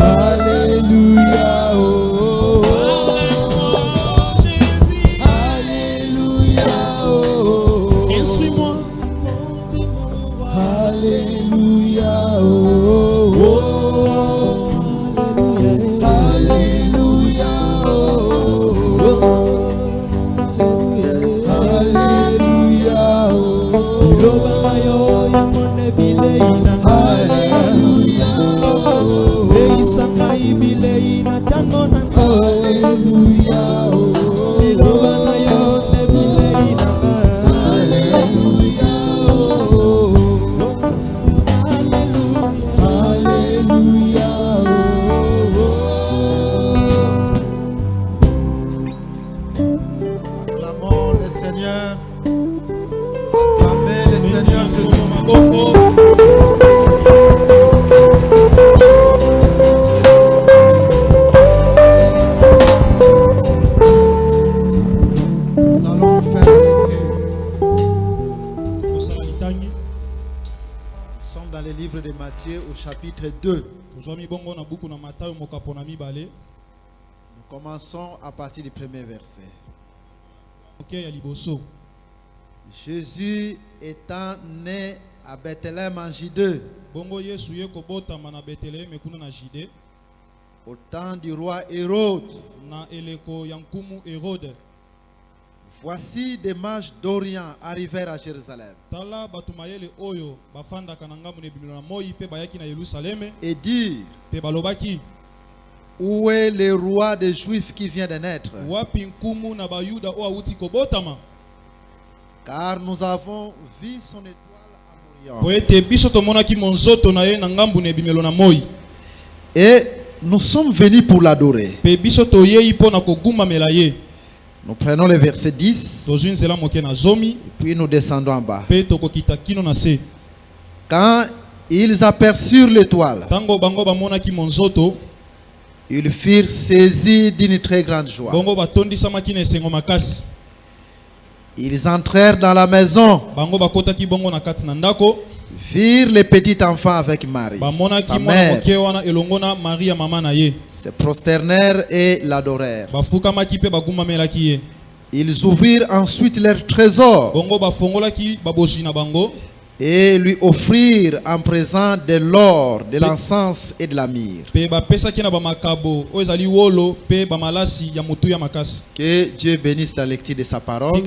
Alléluia, oh. Alléluia, oh. Instruis-moi. Alléluia, oh. Alléluia, oh. Alléluia, Acclamons le Seigneur. Acclamez le Seigneur de son Nous allons faire la lecture. Nous sommes dans le livre de Matthieu au chapitre 2. Nous commençons à partir du premier verset. Jésus étant né à Bethléem en Judée, au temps du roi Hérode, voici des mages d'Orient arrivèrent à Jérusalem et dirent: où est le roi des Juifs qui vient de naître? Car nous avons vu son étoile en Orient. Et nous sommes venus pour l'adorer. Nous prenons le verset 10. Puis nous descendons en bas. Quand ils aperçurent l'étoile, ils furent saisis d'une très grande joie. Ils entrèrent dans la maison, virent le petit enfant avec Marie, sa mère, se prosternèrent et l'adorèrent. Ils ouvrirent ensuite leur trésor et lui offrirent en présent de l'or, de l'encens et de la myrrhe. Que Dieu bénisse la lecture de sa parole.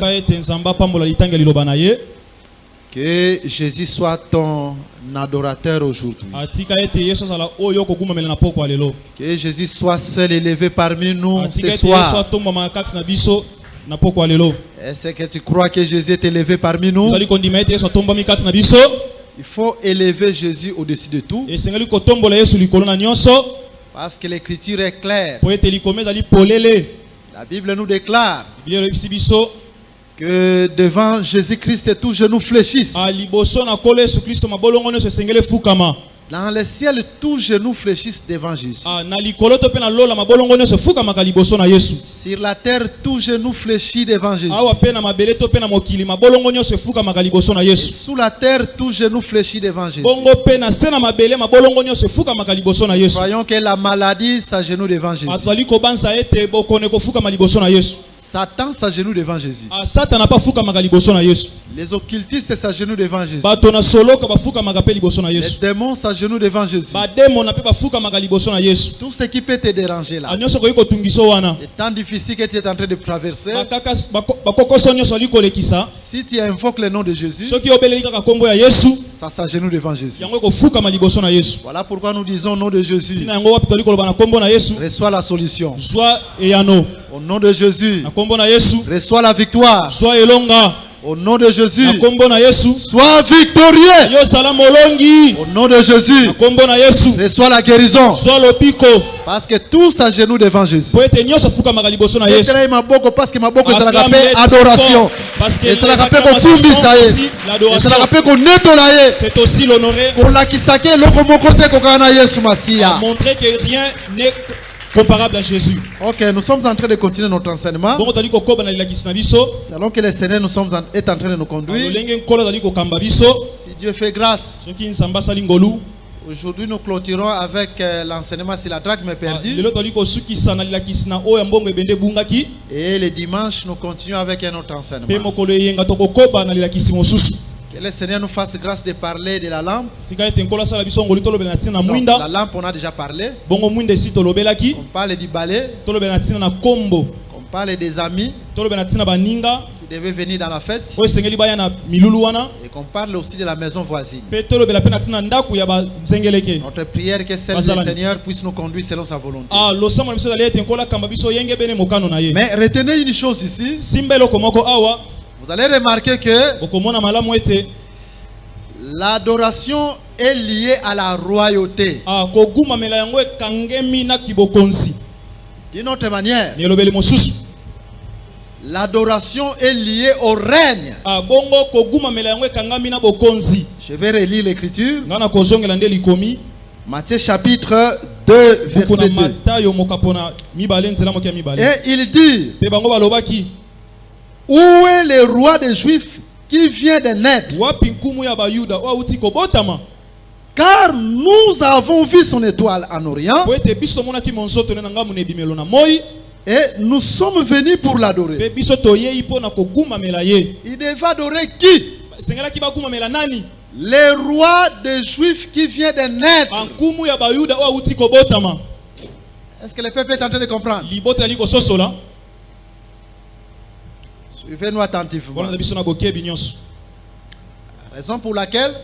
Que Jésus soit ton adorateur aujourd'hui. Que Jésus soit seul élevé parmi nous ce soir. Est-ce que tu crois que Jésus est élevé parmi nous? Il faut élever Jésus au-dessus de tout. Parce que l'écriture est claire. La Bible nous déclare que devant Jésus-Christ tout genou fléchisse. Dans le ciel, tout genou fléchisse devant Jésus. Sur la terre, tout genou fléchit devant Jésus. Et sous la terre, tout genou fléchit devant Jésus. Voyons que la maladie s'agenouille devant Jésus. Satan s'agenouille devant Jésus. Les occultistes s'agenouillent devant Jésus. Les démons s'agenouillent devant Jésus. Tout ce qui peut te déranger là. Les temps difficiles que tu es en train de traverser. Si tu invoques le nom de Jésus, ça s'agenouille devant Jésus. Voilà pourquoi nous disons au nom de Jésus. Reçois la solution. Au nom de Jésus, reçois la victoire. Au nom de Jésus, sois victorieux. Au nom de Jésus, reçois la guérison. Parce que tout s'agenouille devant Jésus. Parce que adoration. C'est aussi l'honorer. Montrer que rien n'est comparable à Jésus. Ok, nous sommes en train de continuer notre enseignement. Selon que le Seigneur est en train de nous conduire. Si Dieu fait grâce, Aujourd'hui, nous clôturons avec l'enseignement sur la drachme perdue. Et le dimanche, nous continuons avec un autre enseignement. Que le Seigneur nous fasse grâce de parler de la lampe. La lampe, on a déjà parlé. On parle du balai. On parle des amis qui devaient venir dans la fête. Et qu'on parle aussi de la maison voisine. Notre prière que celle du Seigneur puisse nous conduire selon sa volonté. Mais retenez une chose ici. Vous allez remarquer que l'adoration est liée à la royauté. D'une autre manière, l'adoration est liée au règne. Je vais relire l'écriture. Matthieu chapitre 2 verset 2. Et il dit: où est le roi des Juifs qui vient de naître? Car nous avons vu son étoile en Orient et nous sommes venus pour l'adorer. Il devait adorer qui? Le roi des Juifs qui vient de naître. Est-ce que le peuple est en train de comprendre? Suivez-nous attentivement. Raison pour laquelle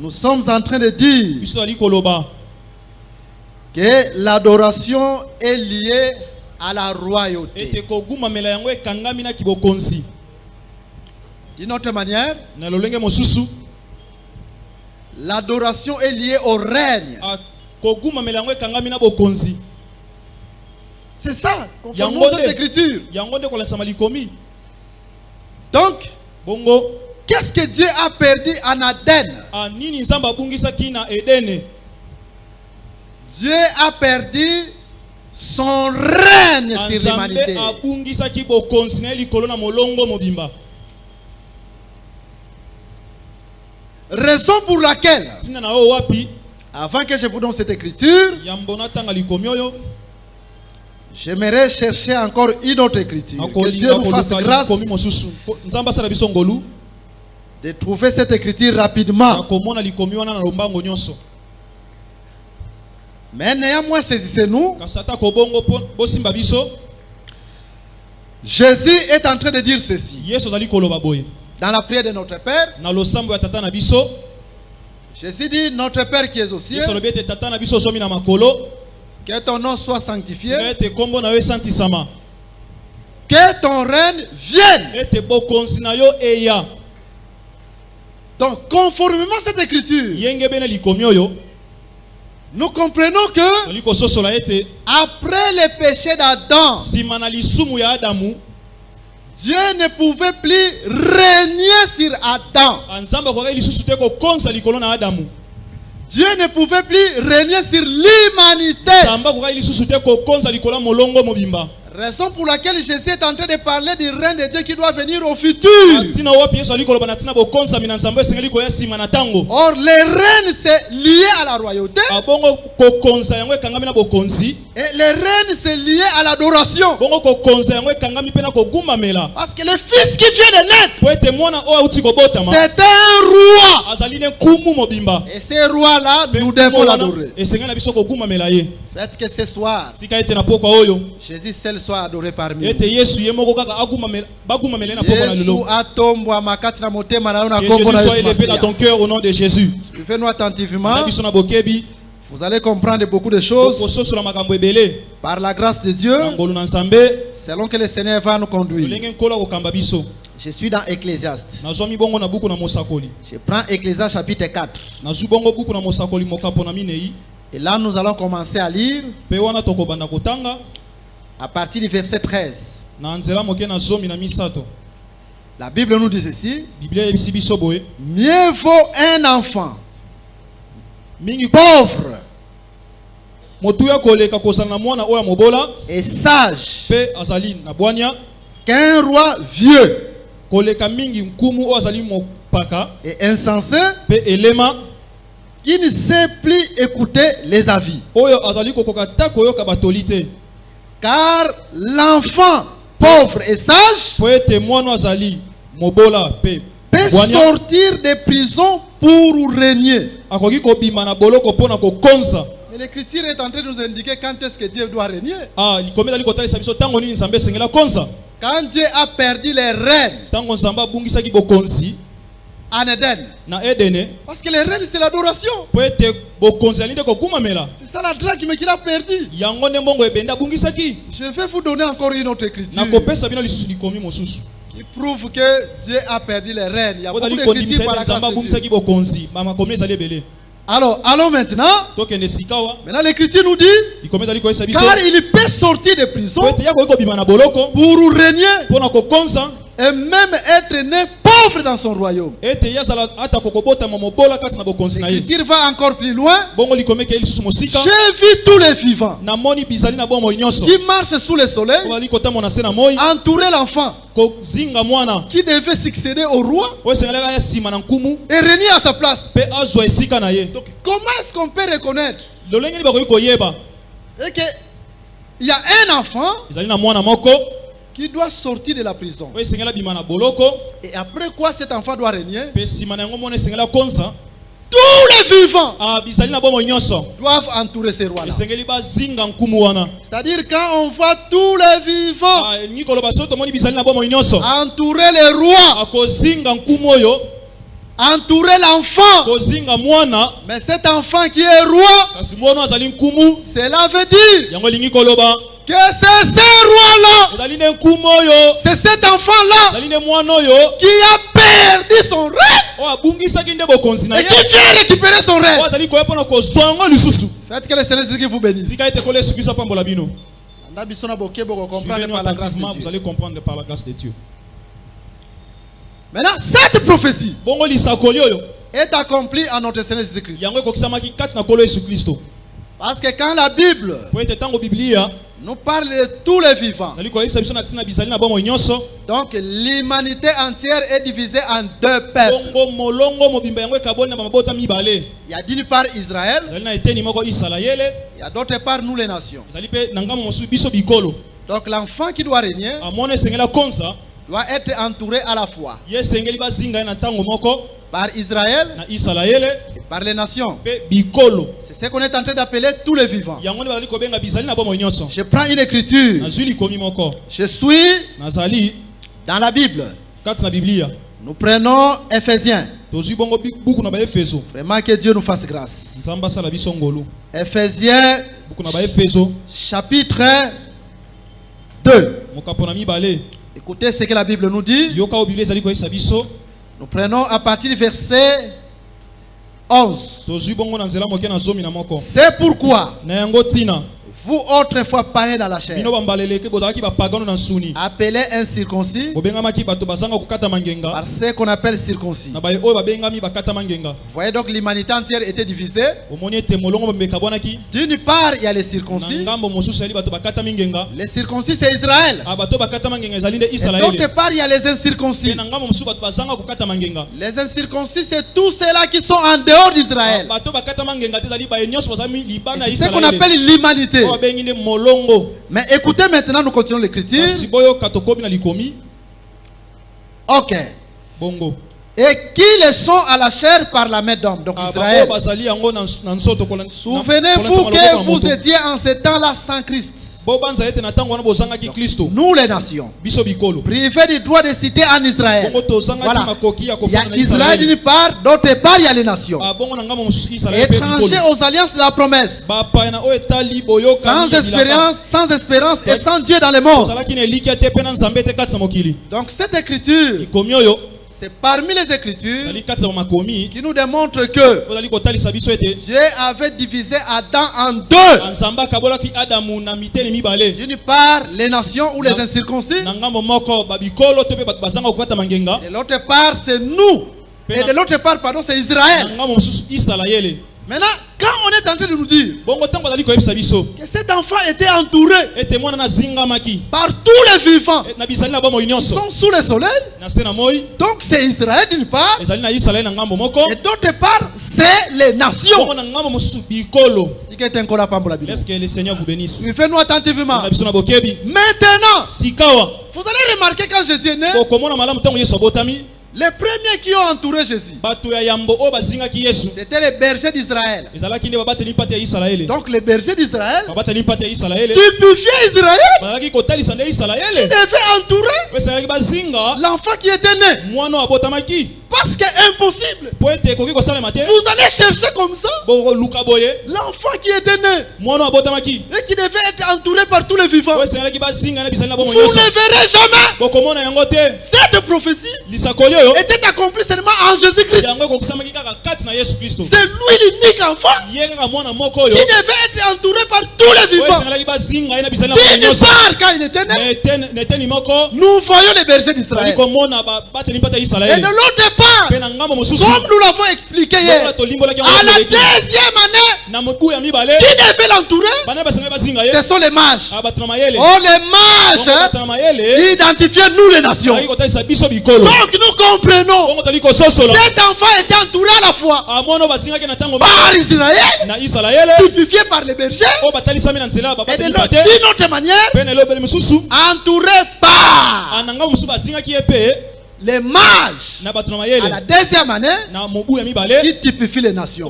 nous sommes en train de dire que l'adoration est liée à la royauté. D'une autre manière, l'adoration est liée au règne. C'est ça, conformément à cette écriture. Donc, qu'est-ce que Dieu a perdu en Aden? Dieu a perdu son règne sur l'humanité. Raison pour laquelle, avant que je vous donne cette écriture, j'aimerais chercher encore une autre écriture. Que Dieu nous fasse grâce de trouver cette écriture rapidement. Mais néanmoins, saisissez-nous. Jésus est en train de dire ceci. Dans la prière de notre Père, Jésus dit: notre Père qui es aux cieux, que ton nom soit sanctifié, que ton règne vienne. Donc, conformément à cette écriture, nous comprenons que après le péché d'Adam, Dieu ne pouvait plus régner sur Adam. Dieu ne pouvait plus régner sur l'humanité. Raison pour laquelle Jésus est en train de parler du règne de Dieu qui doit venir au futur. Or, le règne c'est lié à la royauté. Et le règne c'est lié à l'adoration. Parce que le fils qui vient de naître, c'est un roi. Et ce roi-là, nous devons l'adorer. Faites que ce soir, Jésus seul soit adoré parmi nous. Que Jésus soit élevé dans ton cœur au nom de Jésus. Suivez-nous attentivement. Vous allez comprendre beaucoup de choses par la grâce de Dieu, selon que le Seigneur va nous conduire. Je suis dans Ecclésiaste. Je prends Ecclésiaste chapitre 4. Et là, nous allons commencer à lire à partir du verset 13. La Bible nous dit ceci: mieux vaut un enfant pauvre et sage qu'un roi vieux. et insensé, qui ne sait plus écouter les avis. Car l'enfant pauvre et sage peut sortir des prisons pour régner. Mais l'écriture est en train de nous indiquer quand est-ce que Dieu doit régner. Quand Dieu a perdu les rênes en Éden. Parce que les rênes c'est l'adoration. C'est ça la drague qu'il a perdu. Je vais vous donner encore une autre écriture qui prouve que Dieu a perdu les rênes. Il y a beaucoup d'écritures par la grâce de Dieu. Alors, allons maintenant. Maintenant, l'écriture nous dit car il peut sortir de prison pour régner et même être né pauvre dans son royaume. L'écriture va encore plus loin. J'ai vu tous les vivants qui marchent sous le soleil entourer l'enfant qui devait succéder au roi et régner à sa place. Donc, comment est-ce qu'on peut reconnaître qu'il y a un enfant qui doit sortir de la prison? Et après quoi cet enfant doit régner? Tous les vivants doivent entourer ces rois-là. C'est-à-dire quand on voit tous les vivants entourer les rois, entourer l'enfant, mais cet enfant qui est roi, cela veut dire que c'est ce roi-là, c'est cet enfant-là qui a perdu son rêve et qui vient récupérer son rêve. Faites que le Seigneur vous bénisse. Vous allez comprendre par la grâce de Dieu. Maintenant, cette prophétie est accomplie en notre Seigneur Jésus-Christ. Parce que quand la Bible nous parle de tous les vivants, donc l'humanité entière est divisée en deux peuples. Il y a d'une part Israël, il y a d'autre part nous les nations. Donc l'enfant qui doit régner doit être entouré à la fois par Israël et par les nations. C'est ce qu'on est en train d'appeler tous les vivants. Je prends une écriture. Je suis dans la Bible. Nous prenons Éphésiens. Vraiment que Dieu nous fasse grâce. Éphésiens chapitre 2. Écoutez ce que la Bible nous dit. Nous prenons à partir du verset 11. C'est pourquoi vous autrefois païens dans la chair, appelés incirconcis par ce qu'on appelle circoncis. Voyez donc l'humanité entière était divisée. D'une part il y a les circoncis. Les circoncis c'est Israël. Et d'autre part il y a les incirconcis. Les incirconcis c'est tous ceux-là qui sont en dehors d'Israël. C'est ce qu'on appelle l'humanité. Mais écoutez maintenant, nous continuons l'écriture. Ok. Et qui les sont à la chair par la main d'homme. Donc Israël. Souvenez-vous que vous étiez en ce temps-là sans Christ. Nous les nations, privés du droit de cité en Israël. Voilà. Il y a Israël d'une part, d'autre part il y a les nations. Étrangers aux alliances de la promesse. Sans espérance et sans Dieu dans le monde. Donc cette écriture, c'est parmi les écritures qui nous démontrent que Dieu avait divisé Adam en deux. D'une part, les nations ou les incirconcis. Et de l'autre part, c'est nous. Et de l'autre part, pardon, c'est Israël. Maintenant, quand on est en train de nous dire que cet enfant était entouré par tous les vivants qui sont sous le soleil. Donc c'est Israël d'une part, et d'autre part, c'est les nations. Est-ce que le Seigneur vous bénisse? Suivez-nous attentivement. Maintenant, vous allez remarquer quand Jésus est né, les premiers qui ont entouré Jésus, c'était les bergers d'Israël. Donc les bergers d'Israël typifiaient Israël, qui devait entourer l'enfant qui était né. Parce que c'est impossible. Vous allez chercher comme ça l'enfant qui était né et qui devait être entouré par tous les vivants. Vous ne verrez jamais. Cette prophétie était accomplie seulement en Jésus-Christ. C'est lui l'unique enfant qui devait être entouré par tous les vivants. D'une part, quand il était né, nous voyons les bergers d'Israël. Et de l'autre part, comme nous l'avons expliqué hier, à la deuxième année, qui devait l'entourer, ce sont les mages. Oh, les mages identifiaient nous les nations. Donc nous comprenons, cet enfant était entouré à la fois par Israël, typifié par les bergers, et d'une autre manière, entouré par les mages à la deuxième année qui typifient les nations.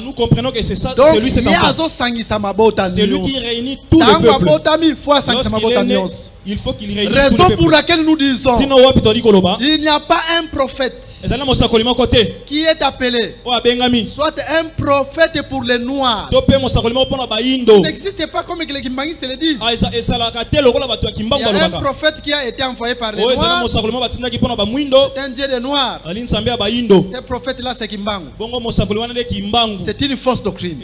Nous comprenons que c'est ça, c'est lui cet enfant. C'est lui qui réunit tout le peuple. Lorsqu'il est né, il faut qu'il réunisse tout le peuple. Raison pour laquelle nous disons, il n'y a pas un prophète qui est appelé soit un prophète pour les noirs. Il n'existe pas comme les kimbangistes le disent. Il y a un prophète qui a été envoyé par les noirs. C'est un dieu des noirs. Ce prophète-là, c'est Kimbangu. C'est une fausse doctrine.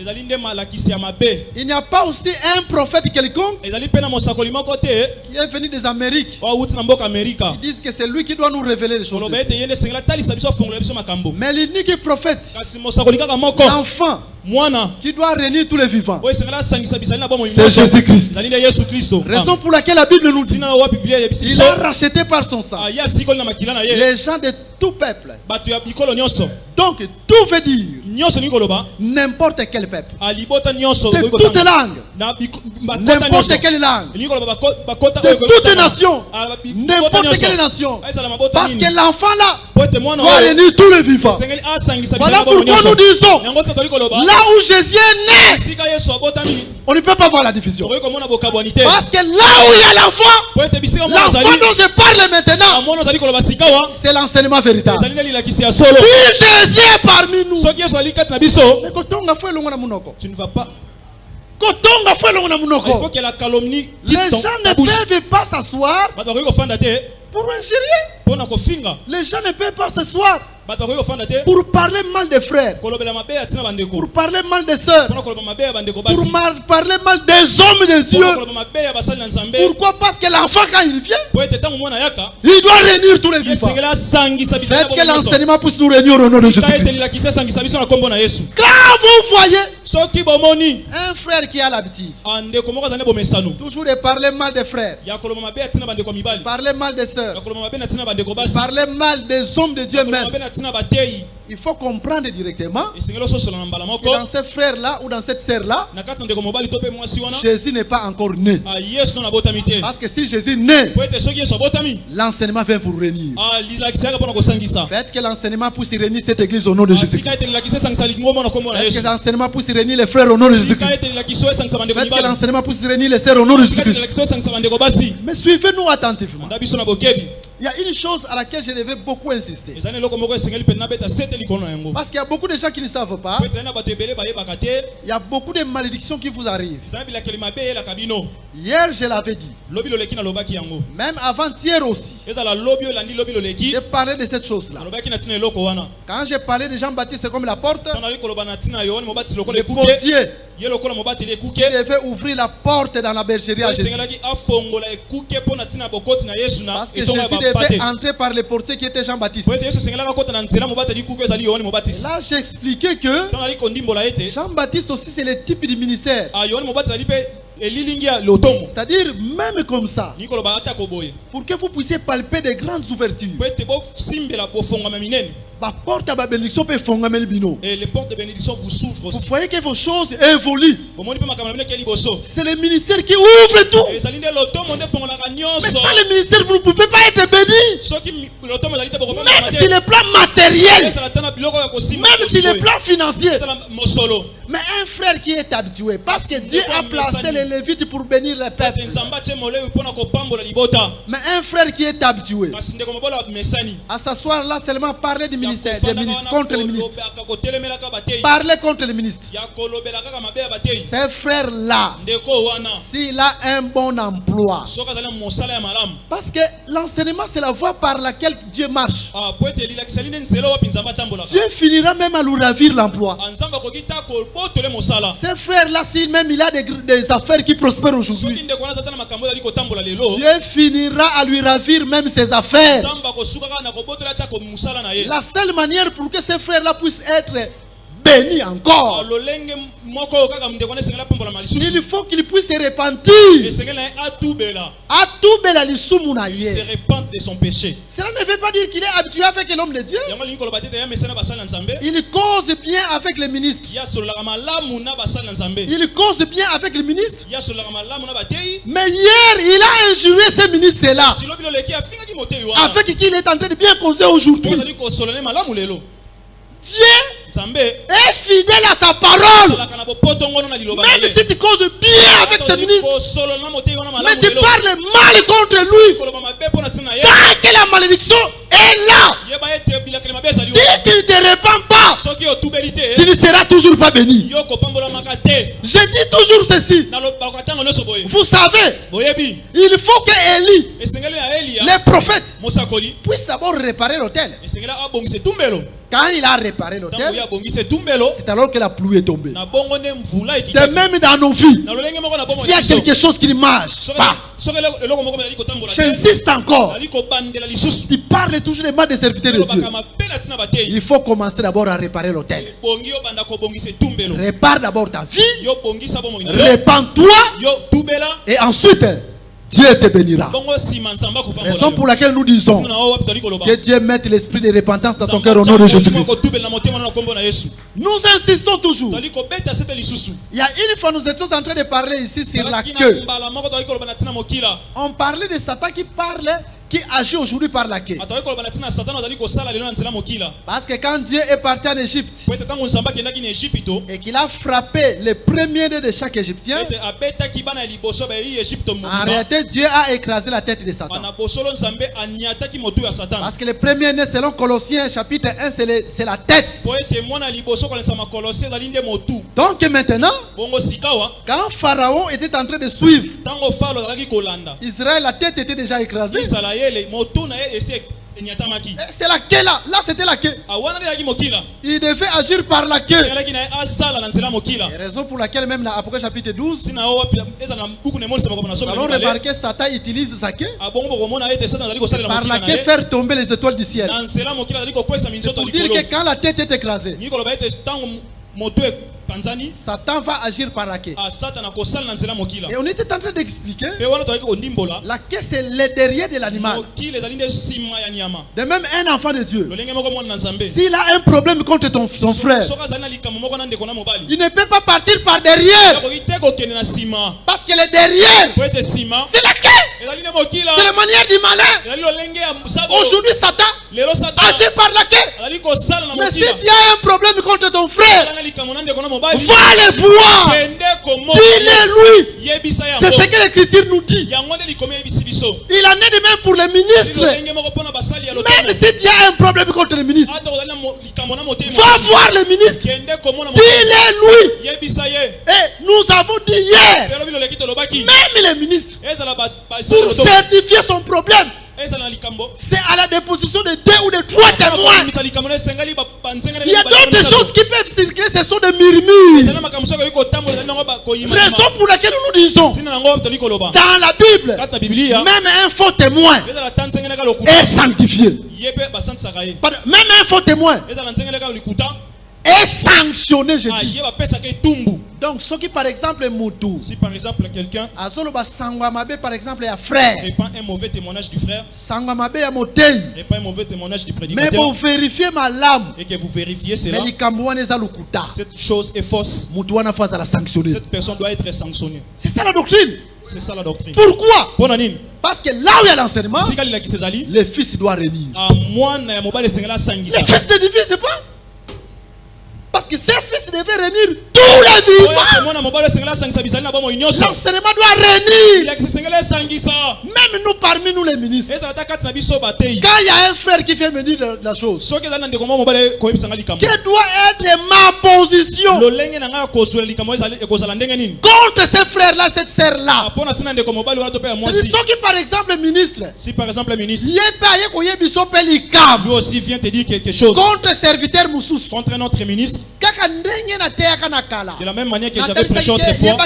Il n'y a pas aussi un prophète quelconque qui est venu des Amériques. Ils disent que c'est lui qui doit nous révéler les choses. Mais l'unique prophète, l'enfant qui doit réunir tous les vivants, c'est Jésus-Christ. Raison pour laquelle la Bible nous dit il a racheté par son sang les gens de tout peuple. Donc tout veut dire n'importe quel peuple, de toute langue, n'importe quelle langue, de toute nation, n'importe quelle nation, parce que l'enfant là doit réunir tous les vivants. Voilà pourquoi nous disons, là où Jésus est né, on ne peut pas voir la division. Parce que là où il y a l'enfant dont je parle maintenant, c'est l'enseignement véritable. Si Jésus est parmi nous, tu ne vas pas. Il faut que la calomnie quitte les gens ne peuvent pas s'asseoir pour injurier. Les gens ne peuvent pas s'asseoir pour parler mal des frères, pour parler mal des sœurs, pour parler mal des hommes de Dieu. Pourquoi? Parce que l'enfant, quand il vient, il doit réunir tous les vivants. Faites que l'enseignement puisse nous réunir au nom de Jésus. Quand vous voyez un frère qui a l'habitude toujours de parler mal des frères, parler mal des sœurs, parler mal des hommes de Dieu même, il faut comprendre directement que dans ce frère-là ou dans cette sœur-là, Jésus n'est pas encore né. Parce que si Jésus est né, l'enseignement vient pour réunir. Faites que l'enseignement puisse réunir cette église au nom de Jésus. Faites que l'enseignement puisse réunir les frères au nom de Jésus. Faites que l'enseignement puisse réunir les sœurs au nom de Jésus. Mais suivez-nous attentivement. Il y a une chose à laquelle je devais beaucoup insister. Parce qu'il y a beaucoup de gens qui ne savent pas. Il y a beaucoup de malédictions qui vous arrivent. Hier, je l'avais dit. Même avant-hier aussi. J'ai parlé de cette chose-là. Quand j'ai parlé de Jean-Baptiste, c'est comme la porte. Le portier, il devait ouvrir la porte dans la bergerie à Jésus. Parce que Jésus devait entrer par le portier qui était Jean-Baptiste. Là, j'ai expliqué que Jean-Baptiste aussi, c'est le type du ministère. C'est-à-dire, même comme ça, pour que vous puissiez palper des grandes ouvertures. Et les portes de bénédiction vous s'ouvrent aussi. Vous voyez que vos choses évoluent. C'est le ministère qui ouvre tout. Mais sans le ministère, vous ne pouvez pas être béni. Même sur le plan matériel, même sur le plan financier. Mais un frère qui est habitué, parce que Dieu a placé les Lévites pour bénir les peuples. Mais un frère qui est habitué à s'asseoir là seulement parler du ministère, des ministres, contre les ministres, parler contre les ministres. Ces frères-là, s'il a un bon emploi, parce que l'enseignement c'est la voie par laquelle Dieu marche. Dieu finira même à lui ravir l'emploi. Ces frères-là, si même il a des affaires qui prospèrent aujourd'hui, Dieu finira à lui ravir même ses affaires. La seule manière pour que ces frères-là puissent être bénis encore, il faut qu'il puisse se repentir. Il se repente de son péché. Cela ne veut pas dire qu'il est habitué avec l'homme de Dieu. Il cause bien avec les ministres. Il cause bien avec les ministres. Mais hier, il a injuré ces ministres-là, avec qui il est en train de bien causer aujourd'hui. Dieu est fidèle à sa parole. Même si tu causes bien avec ce ministre, mais tu parles mal contre lui, tant que la malédiction est là, si tu ne te répands pas, tu ne seras toujours pas béni. Je dis toujours ceci. Vous savez, il faut que Élie, les prophètes, puissent d'abord réparer l'autel. Quand il a réparé l'autel, c'est alors que la pluie est tombée. De même dans nos vies, s'il y a quelque chose qui ne marche pas, j'insiste encore, tu parles toujours des mal des serviteurs de Dieu. Il faut commencer d'abord à réparer l'autel. Répare d'abord ta vie, répands-toi, et ensuite Dieu te bénira. Raison pour laquelle nous disons que Dieu mette l'esprit de repentance dans ton cœur au nom de Jésus-Christ. Nous insistons toujours. Il y a une fois, nous étions en train de parler ici sur la queue. On parlait de Satan qui agit aujourd'hui par la queue. Parce que quand Dieu est parti en Égypte et qu'il a frappé les premiers-nés de chaque Égyptien, en réalité Dieu a écrasé la tête de Satan. Parce que les premiers-nés, selon Colossiens chapitre 1, c'est la tête. Donc maintenant, quand Pharaon était en train de suivre Israël, la tête était déjà écraisée. C'est la queue là. Là c'était la queue. Il devait agir par la queue. Raison pour laquelle même dans Apocalypse chapitre 12, nous allons remarquer Satan utilise sa queue par la queue faire tomber les étoiles du ciel. C'est pour dire que quand la tête est écrasée, Satan va agir par la queue. Et on était en train d'expliquer la queue, c'est le derrière de l'animal. De même, un enfant de Dieu, s'il a un problème contre son frère, il ne peut pas partir par derrière. Parce que le derrière, c'est la queue. C'est la manière du malin. Aujourd'hui, Satan agit par la queue. Mais si tu as un problème contre ton frère, va le voir. Dis-le-lui. C'est ce que l'Écriture nous dit. Il en est de même pour les ministres. Même si tu as un problème contre les ministres, va voir le ministre. Dis-le-lui. Et nous avons dit hier, même les ministres, pour certifier son problème, c'est à la déposition de 2 ou de 3 témoins. Il y a d'autres choses qui peuvent circuler, ce sont des murmures. Raison pour laquelle nous disons dans la Bible, même un faux témoin est sanctifié. Même un faux témoin est sanctionné, je dis. Donc, ce qui par exemple est moutou, si par exemple quelqu'un par exemple un frère répand un mauvais témoignage du frère, répand un mauvais témoignage du mais prédicateur, vous vérifiez ma lame et que vous vérifiez cela, cette chose est fausse. Cette personne doit être sanctionnée. C'est ça la doctrine. C'est ça la doctrine. Pourquoi? Parce que là où il y a l'enseignement, le fils doit régner. Le fils ne divise pas. Parce que ces fils devaient réunir tous les vivants. L'enseignement doit réunir. Même nous parmi nous les ministres. Quand il y a un frère qui fait me dire la chose, quelle doit être ma position contre ces frères-là, cette sœur-là? C'est ce qui par exemple ministre, si par exemple le ministre lui aussi vient te dire quelque chose contre serviteur Moussous, contre notre ministre, de la même manière que j'avais prêché autrefois,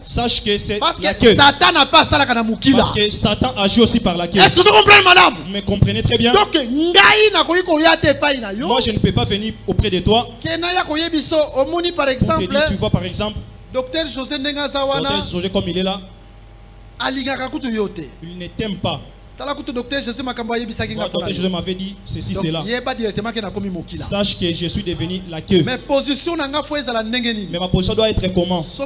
sache que c'est la queue. Satan n'a pas ça la moukila. Parce que Satan agit aussi par la queue. Est-ce que vous comprenez, madame? Vous me comprenez très bien. Donc, moi je ne peux pas venir auprès de toi par exemple, pour te dire, tu vois par exemple, docteur José comme il est là, il ne t'aime pas. Docteur Jésus m'avait dit ceci, cela. Sache que je suis devenu la queue. Mais ma position doit être comment? Si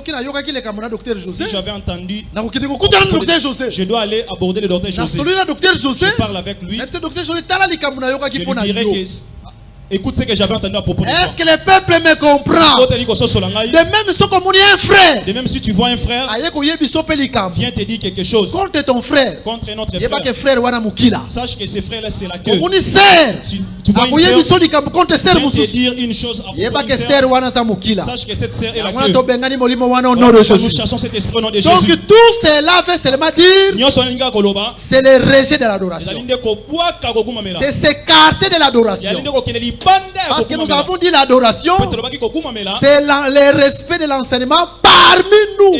j'avais entendu, je dois aller aborder le docteur José. Je parle avec lui. Je lui dirai que écoute ce que j'avais entendu à propos de toi. Est-ce que le peuple me comprend? De même, si comme on est un frère, de même si tu vois un frère, viens te dire quelque chose contre ton frère, contre notre frère, sache que ce frère-là c'est la queue. Si tu vois une sœur, viens te dire une chose à propos d'une sœur, sache que cette sœur est la queue. Nous chassons cet esprit au nom de Jésus. Donc tout cela veut seulement dire c'est le rejet de l'adoration, c'est s'écarter de l'adoration. Parce que nous avons dit l'adoration, c'est le respect de l'enseignement parmi nous.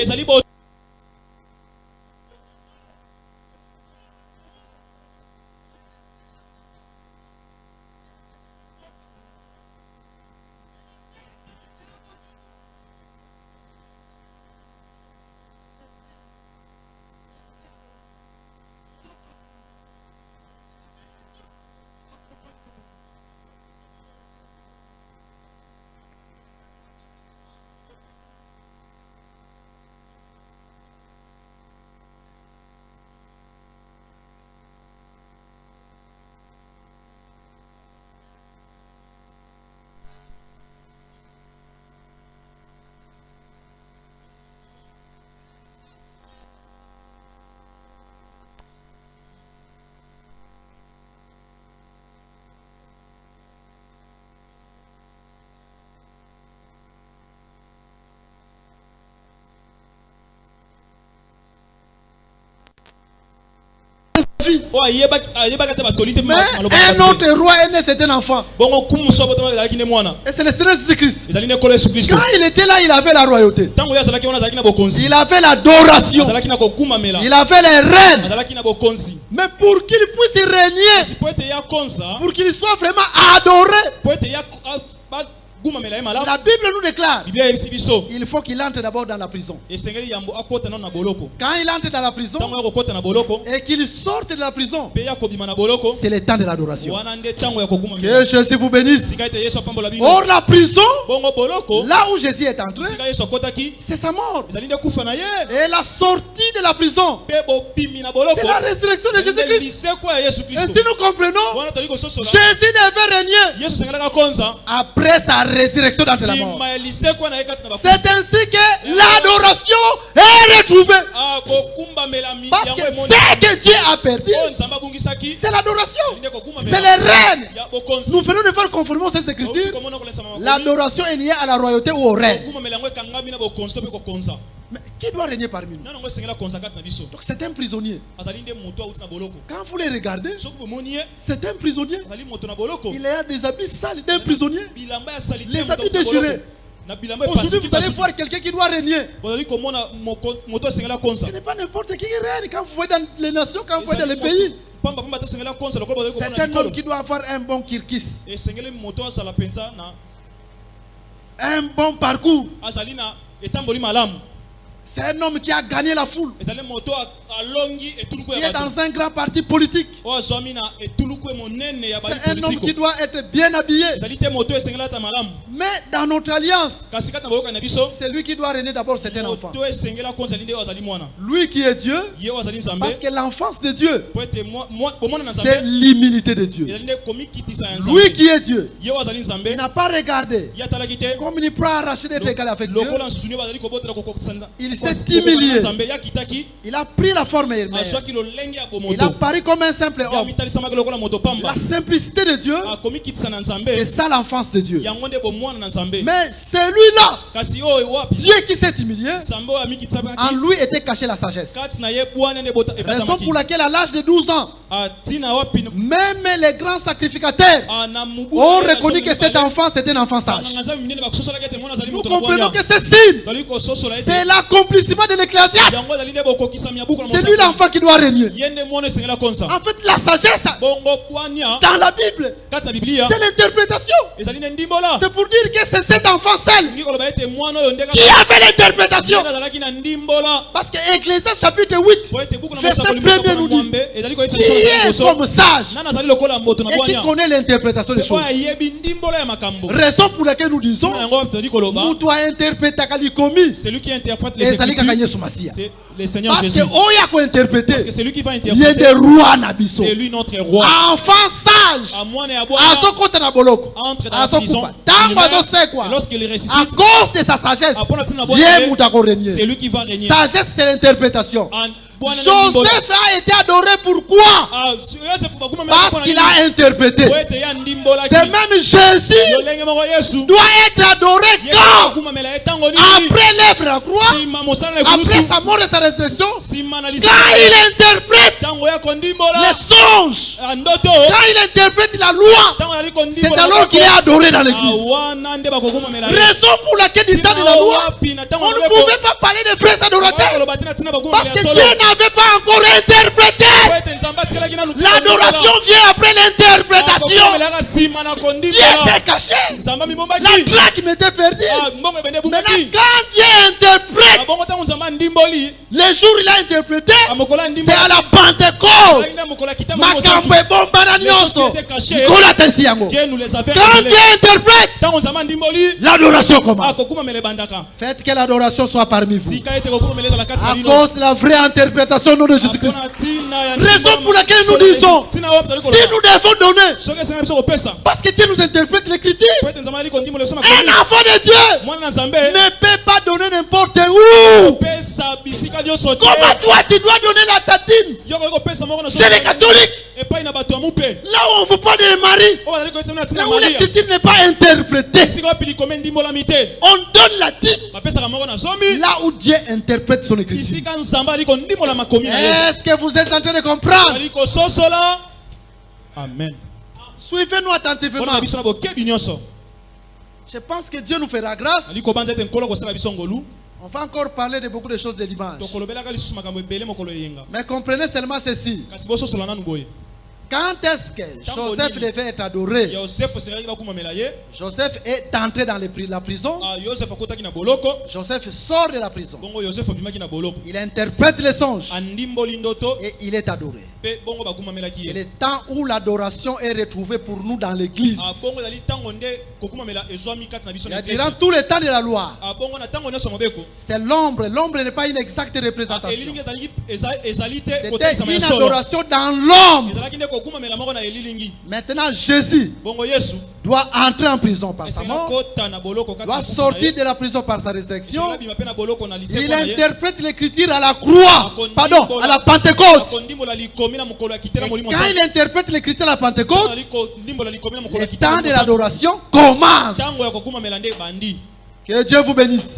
Mais un autre roi est né, c'était un enfant. Et c'est le Seigneur Jésus-Christ. Quand il était là, il avait la royauté. Il avait l'adoration. Il avait les reines. Mais pour qu'il puisse régner, pour qu'il soit vraiment adoré, la Bible nous déclare il faut qu'il entre d'abord dans la prison. Quand il entre dans la prison et qu'il sorte de la prison, c'est le temps de l'adoration. Que Jésus vous bénisse. Or la prison, là où Jésus est entré, c'est sa mort. Et la sortie de la prison, c'est la résurrection de Jésus-Christ. Ainsi nous comprenons, Jésus devait régner après sa résurrection dans la mort. C'est ainsi que l'adoration est retrouvée. Parce que ce que Dieu a perdu, c'est l'adoration. C'est les reines. Nous venons de faire conformément à cette écriture. L'adoration est liée à la royauté ou au règne. Mais qui doit régner parmi nous? Donc c'est un prisonnier. Quand vous les regardez, c'est un prisonnier. Il a des habits sales d'un prisonnier. Les habits déchirés. Aujourd'hui, vous allez voir quelqu'un qui doit régner. Ce n'est pas n'importe qui règne. Quand vous voyez dans les nations, quand vous voyez dans les pays, c'est un homme qui doit avoir un bon kirkis, un bon parcours. C'est un homme qui a gagné la foule. Il est dans un grand parti politique. C'est un homme qui doit être bien habillé. Mais dans notre alliance, c'est lui qui doit régner d'abord, c'est un enfant. Lui qui est Dieu, parce que l'enfance de Dieu, c'est l'humilité de Dieu. Lui qui est Dieu, il n'a pas regardé comme il peut arracher d'être égal avec Dieu. Il s'est humilié. Il a pris la forme humaine. Il a paru comme un simple homme. La simplicité de Dieu, c'est ça l'enfance de Dieu. Mais celui-là, Dieu qui s'est humilié, en lui était cachée la sagesse. Raison pour laquelle à l'âge de 12 ans, même les grands sacrificateurs ont reconnu que cet enfant c'était un enfant sage. Nous comprenons que ce signe, c'est l'accomplissement de l'Ecclésiaste. C'est lui l'enfant qui doit régner. En fait, la sagesse dans la Bible, c'est l'interprétation. C'est pour dire que c'est cet enfant seul qui a fait l'interprétation. Parce que Ecclésiaste chapitre 8, verset 1 nous dit qui est comme sage et qui connaît l'interprétation des choses. Raison pour laquelle nous disons nous doit interpréter celui qui interprète les Écritures, c'est le Seigneur Jésus. Parce que c'est lui qui va interpréter. Il y a des rois nabiso. C'est lui notre roi. Enfant sage. Entre dans la prison. Lorsqu'il ressuscite, à cause de sa sagesse, c'est lui qui va régner. Sagesse, c'est l'interprétation. Joseph a été adoré pourquoi? Parce qu'il a interprété. De même Jésus doit être adoré quand? Après l'œuvre à croix, après sa mort et sa résurrection, quand il interprète les songes, quand il interprète la loi, c'est alors qu'il est adoré dans l'église. Raison pour laquelle du temps de la loi, on ne pouvait pas parler de frères adorateurs parce que Dieu n'avait pas encore interprété. L'adoration vient après l'interprétation. Dieu s'est caché. La traque m'était perdue. Maintenant quand Dieu interprète, les jours il a interprété, c'est à la Pentecôte. Quand Dieu interprète, l'adoration commence. Faites que l'adoration soit parmi vous. À cause de la vraie interprétation de Jésus-Christ. Raison pour laquelle nous disons, si nous devons donner, parce que Dieu nous interprète l'écriture. Un enfant de Dieu ne peut pas donner n'importe où. Comment toi tu dois donner la tatine? C'est les catholiques. Là où on ne veut pas de mari, là où l'écriture n'est pas interprétée, on donne la dîme là où Dieu interprète son écriture. Est-ce que vous êtes en train de comprendre? Amen. Suivez-nous attentivement. Je pense que Dieu nous fera grâce. On va encore parler de beaucoup de choses de l'image. Mais comprenez seulement ceci. Quand est-ce que Joseph devait être adoré? Joseph est entré dans la prison. Joseph sort de la prison. Il interprète les songes. Et il est adoré. Et le temps où l'adoration est retrouvée pour nous dans l'église, durant tout le temps de la loi, c'est l'ombre. L'ombre n'est pas une exacte représentation. C'était une adoration dans l'ombre. Maintenant Jésus doit entrer en prison par sa mort, doit sortir de la prison par sa résurrection. Il interprète l'écriture à la croix, pardon, à la Pentecôte. Et quand il interprète l'écriture à la Pentecôte, le temps de l'adoration commence. Que Dieu vous bénisse.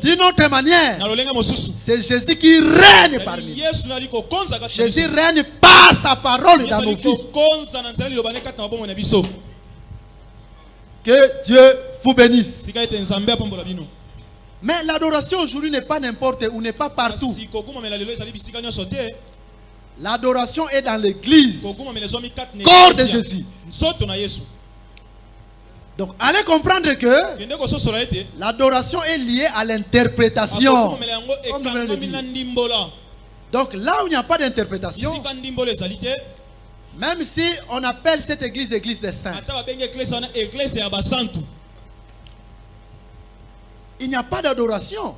D'une autre manière, c'est Jésus qui règne parmi nous. Jésus règne par sa parole dans nos vies. Que Dieu vous bénisse. Mais l'adoration aujourd'hui n'est pas n'importe où, n'est pas partout. L'adoration est dans l'église, corps de Jésus. Donc, allez comprendre que l'adoration est liée à l'interprétation. Donc, là où il n'y a pas d'interprétation, même si on appelle cette église église des saints, il n'y a pas d'adoration.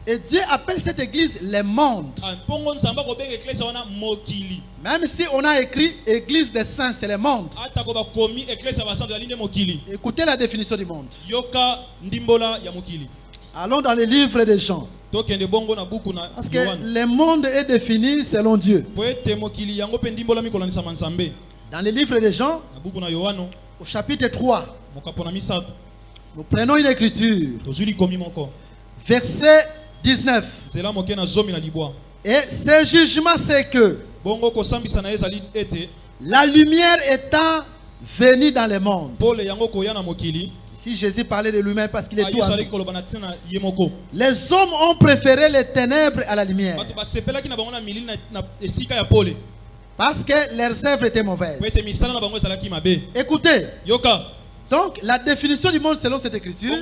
Et Dieu appelle cette église les mondes. Même si on a écrit église des saints, c'est les mondes. Écoutez la définition du monde. Allons dans les livres des Jean. Parce que le monde est défini selon Dieu. Dans les livres des Jean, au chapitre 3, nous prenons une écriture. Verset 19. Et ce jugement, c'est que la lumière étant venue dans le monde. Si Jésus parlait de lui-même parce qu'il est tout. Les hommes ont préféré les ténèbres à la lumière. Parce que leurs œuvres étaient mauvaises. Écoutez. Donc, la définition du monde selon cette écriture,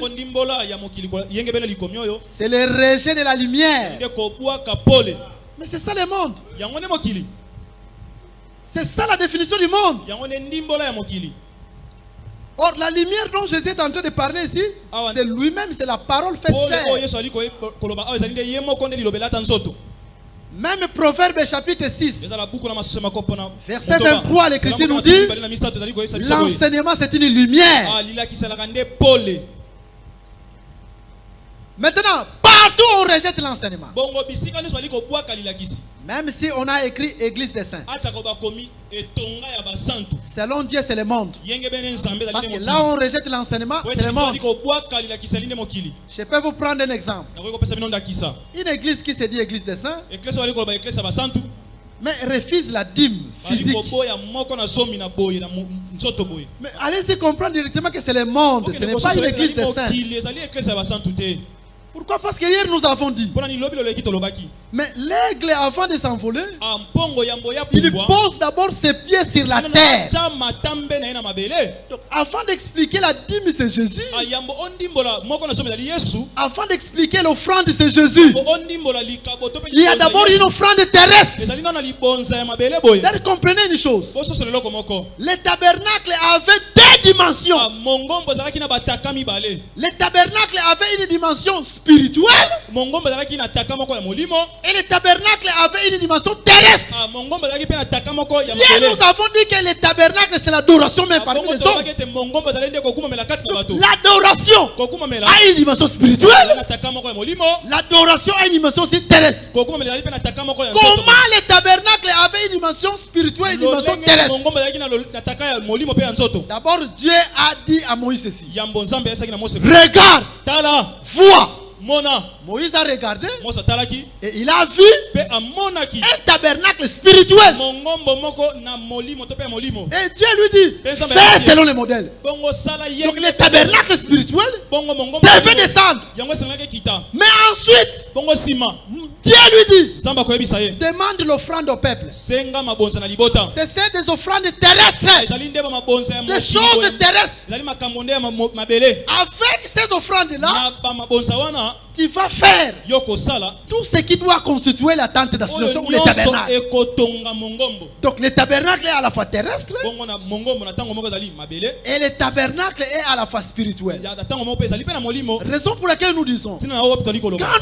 c'est le rejet de la lumière. Mais c'est ça le monde. C'est ça la définition du monde. Or, la lumière dont Jésus est en train de parler ici, c'est lui-même, c'est la parole faite chair. Même Proverbe chapitre 6, verset 23, l'écriture nous dit, l'enseignement c'est une lumière. Maintenant, partout on rejette l'enseignement. Même si on a écrit Église des Saints. Selon Dieu, c'est le monde. Parce que là, on rejette l'enseignement, c'est le monde. Je peux vous prendre un exemple. Une église qui se dit Église des Saints, mais refuse la dîme physique. Mais allez-y comprendre directement que c'est le monde. Ce n'est pas une Église des Saints. Pourquoi? Parce que hier nous avons dit. Mais l'aigle avant de s'envoler, il pose d'abord ses pieds sur la terre. Donc, afin d'expliquer la dîme c'est Jésus. Afin d'expliquer l'offrande c'est Jésus. Il y a d'abord une offrande terrestre. Vous comprenez une chose. Le tabernacle avait deux dimensions. Le tabernacle avait une dimension spirituelle. Et le tabernacle avait une dimension terrestre. Hier nous avons dit que le tabernacle c'est l'adoration même parmi les hommes. L'adoration a une dimension spirituelle. L'adoration a une dimension aussi terrestre. Comment le tabernacle avait une dimension spirituelle et une dimension terrestre? D'abord Dieu a dit à Moïse ceci. Regarde, vois. Moïse a regardé et il a vu un tabernacle spirituel. Et Dieu lui dit, fais selon le modèle. Donc le tabernacle spirituel devait descendre. Mais ensuite, Dieu lui dit, demande l'offrande au peuple. C'est des offrandes terrestres. Des choses terrestres. Avec ces offrandes-là, tu vas faire tout ce qui doit constituer la tente d'assignation ou le tabernacle. Donc le tabernacle est à la fois terrestre et le tabernacle est à la fois spirituel. Raison pour laquelle nous disons, quand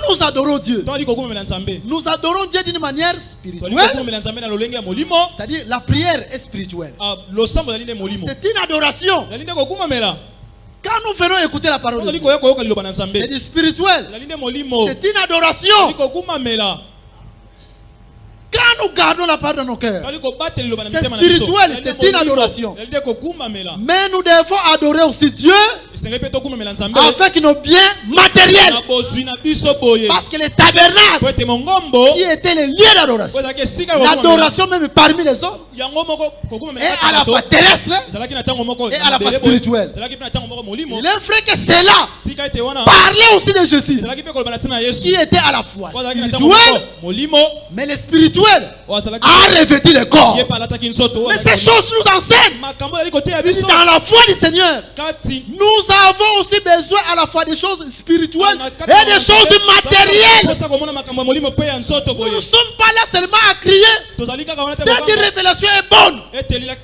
nous adorons Dieu, nous adorons Dieu d'une manière spirituelle. C'est-à-dire la prière est spirituelle. C'est une adoration. Quand nous venons écouter la parole de Dieu, c'est du spirituel. C'est une adoration. Quand nous gardons la parole dans nos cœurs, c'est spirituel, c'est une adoration. Mais nous devons adorer aussi Dieu avec nos biens matériels. Parce que le tabernacle qui était le lieu d'adoration, l'adoration même parmi les hommes, est à la fois terrestre et à la fois spirituelle. Il est vrai que c'est là parler aussi de Jésus qui était à la fois spirituel, mais le spirituel a revêtu le corps. Mais ces choses nous enseignent dans la foi du Seigneur. Nous avons aussi besoin à la fois des choses spirituelles et des choses matérielles. Nous ne sommes pas là seulement à crier. Cette révélation est bonne.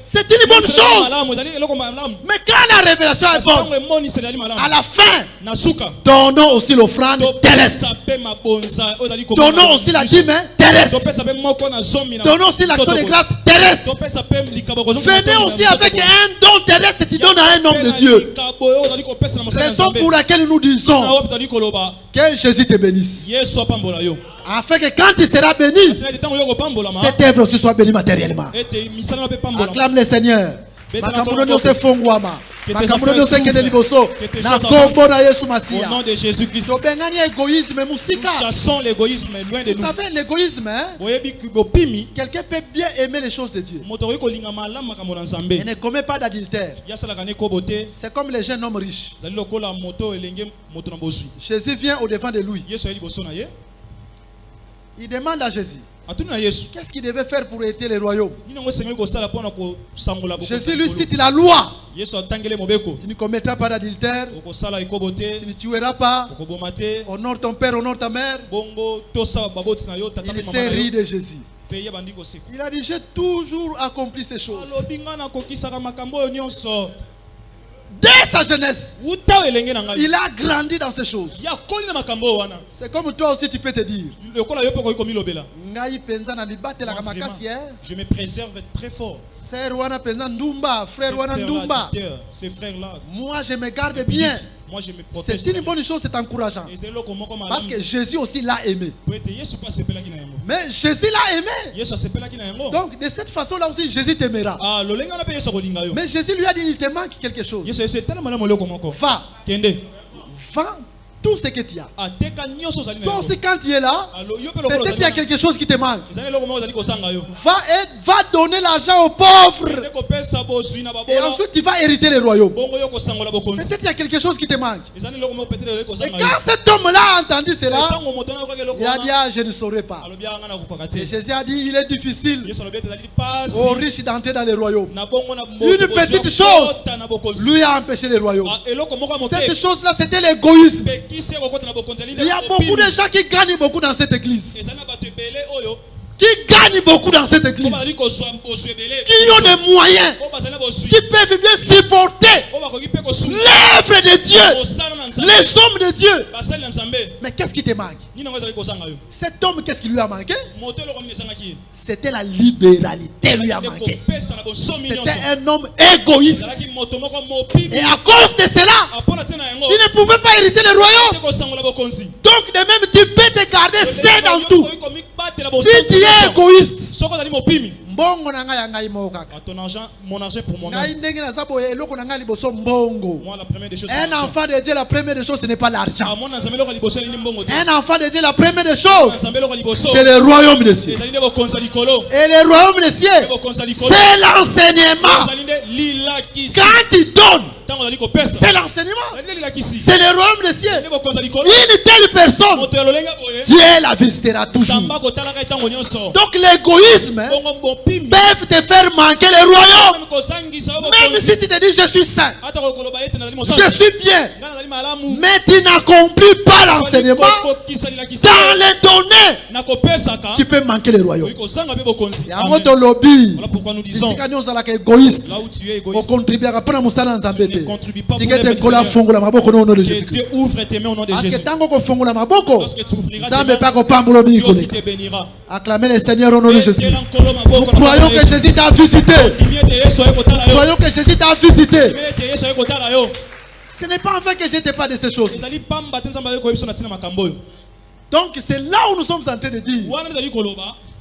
C'est une bonne chose. Mais quand la révélation est bonne, à la fin, donnons aussi l'offrande terrestre. Donnons aussi la dîme terrestre. Donnons aussi l'action de grâce terrestre. Venez aussi avec un don terrestre qui donne à un homme de Dieu. Raison pour laquelle nous disons que Jésus te bénisse. Afin que quand il sera béni, cette œuvre aussi soit bénie matériellement. Acclame le Seigneur. Au nom de Jésus-Christ, nous chassons l'égoïsme loin de nous. Vous savez, l'égoïsme, quelqu'un peut bien aimer les choses de Dieu et ne commet pas d'adultère. C'est comme les jeunes hommes riches. Jésus vient au devant de lui. Il demande à Jésus qu'est-ce qu'il devait faire pour hériter le royaume. Jésus lui cite la loi. Tu ne commettras pas d'adultère, tu ne tueras pas, honore ton père, honore ta mère. Il s'est ri de Jésus. Il a dit, j'ai toujours accompli ces choses. Dès sa jeunesse, il a grandi dans ces choses. C'est comme toi aussi tu peux te dire, je me préserve très fort. Frère Wana Ndumba, ces frères-là, moi je me garde bien. C'est une bonne chose, c'est encourageant. Parce que Jésus aussi l'a aimé. Mais Jésus l'a aimé. Donc de cette façon-là aussi, Jésus t'aimera. Mais Jésus lui a dit, il te manque quelque chose. Va. Va. Tout ce que tu as. Toi aussi quand tu es là, peut-être il y a quelque chose qui te manque. Va donner l'argent aux pauvres. Et ensuite tu vas hériter le royaume. Peut-être il y a quelque chose qui te manque. Et quand cet homme-là a entendu cela, il a dit, ah, je ne saurais pas. Et Jésus a dit, il est difficile aux riches d'entrer dans le royaume. Une petite chose lui a empêché le royaume. Cette chose-là, c'était l'égoïsme. Il y a beaucoup de gens qui gagnent beaucoup dans cette église. Qui gagnent beaucoup dans cette église. Qui ont des moyens. Qui peuvent bien supporter l'œuvre de Dieu. Les hommes de Dieu. Mais qu'est-ce qui te manque? Cet homme, qu'est-ce qui lui a manqué? C'était la libéralité lui a manqué. C'était un homme égoïste. Et à cause de cela, il ne pouvait pas hériter le royaume. Donc de même, tu peux te garder sain dans tout. Si tu es égoïste, ton argent, mon argent pour mon âme. Moi, la première des choses, un enfant de Dieu, la première des choses, ce n'est pas l'argent. Un enfant de Dieu, la première des choses, c'est le royaume des cieux. Et le royaume des cieux, c'est l'enseignement. Quand tu donnes, c'est l'enseignement. C'est le royaume des cieux. Une telle personne, Dieu la visitera toujours. Donc l'égoïsme peuvent te faire manquer le royaume. Même si tu te dis je suis saint, je suis bien, mais tu n'accomplis pas l'enseignement, dans les données, tu peux manquer le royaume. Voilà pourquoi nous disons, là où tu es égoïste, ne contribue pas pour lever le Seigneur. Que Dieu ouvre tes mains au nom de Jésus. Lorsque tu ouvriras tes mains, Dieu aussi te bénira. Acclamez le Seigneur au nom de Jésus. Nous croyons que Jésus t'a visité. Nous croyons que Jésus t'a visité. Ce n'est pas en fait que je n'étais pas de ces choses. Donc c'est là où nous sommes en train de dire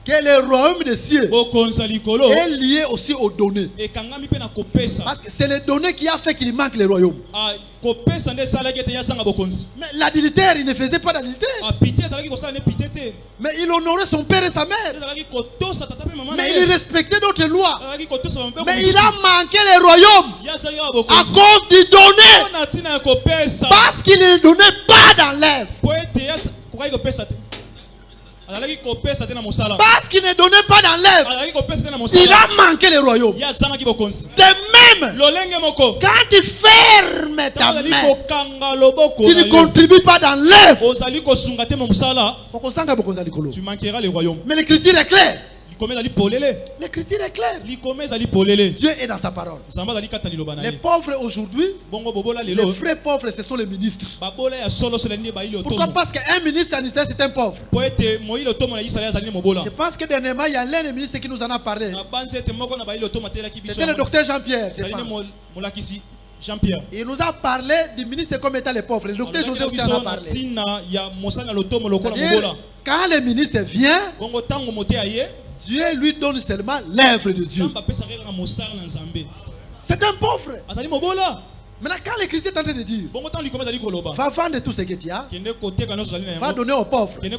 que le royaume des cieux est lié aussi aux données. Parce que c'est les données qui a fait qu'il manque le royaume. Mais l'adultère, il ne faisait pas d'adultère. Mais il honorait son père et sa mère. Mais il respectait d'autres lois. Mais il a manqué le royaume à cause du donné. Parce qu'il ne donnait pas dans l'œuvre. Parce qu'il ne donnait pas dans l'œuvre, il a manqué le royaume. De même, quand tu fermes ta main, tu ne contribues pas dans l'œuvre, tu manqueras le royaume. Mais l'écriture est claire. L'écriture est claire. Dieu est dans sa parole. Les pauvres aujourd'hui, les vrais pauvres, ce sont les ministres. Pourquoi? Parce qu'un ministre en Israël, c'est un pauvre. Je pense que dernièrement, il y a l'un des ministres qui nous en a parlé. C'était le docteur Jean-Pierre. Jean-Pierre. Il nous a parlé du ministre comme étant les pauvres. Le docteur José aussi en a parlé. Quand le ministre vient, Dieu lui donne seulement l'œuvre de Dieu. C'est un pauvre. Maintenant, quand le Christ est en train de dire, va vendre tout ce que tu as, va donner aux pauvres. Les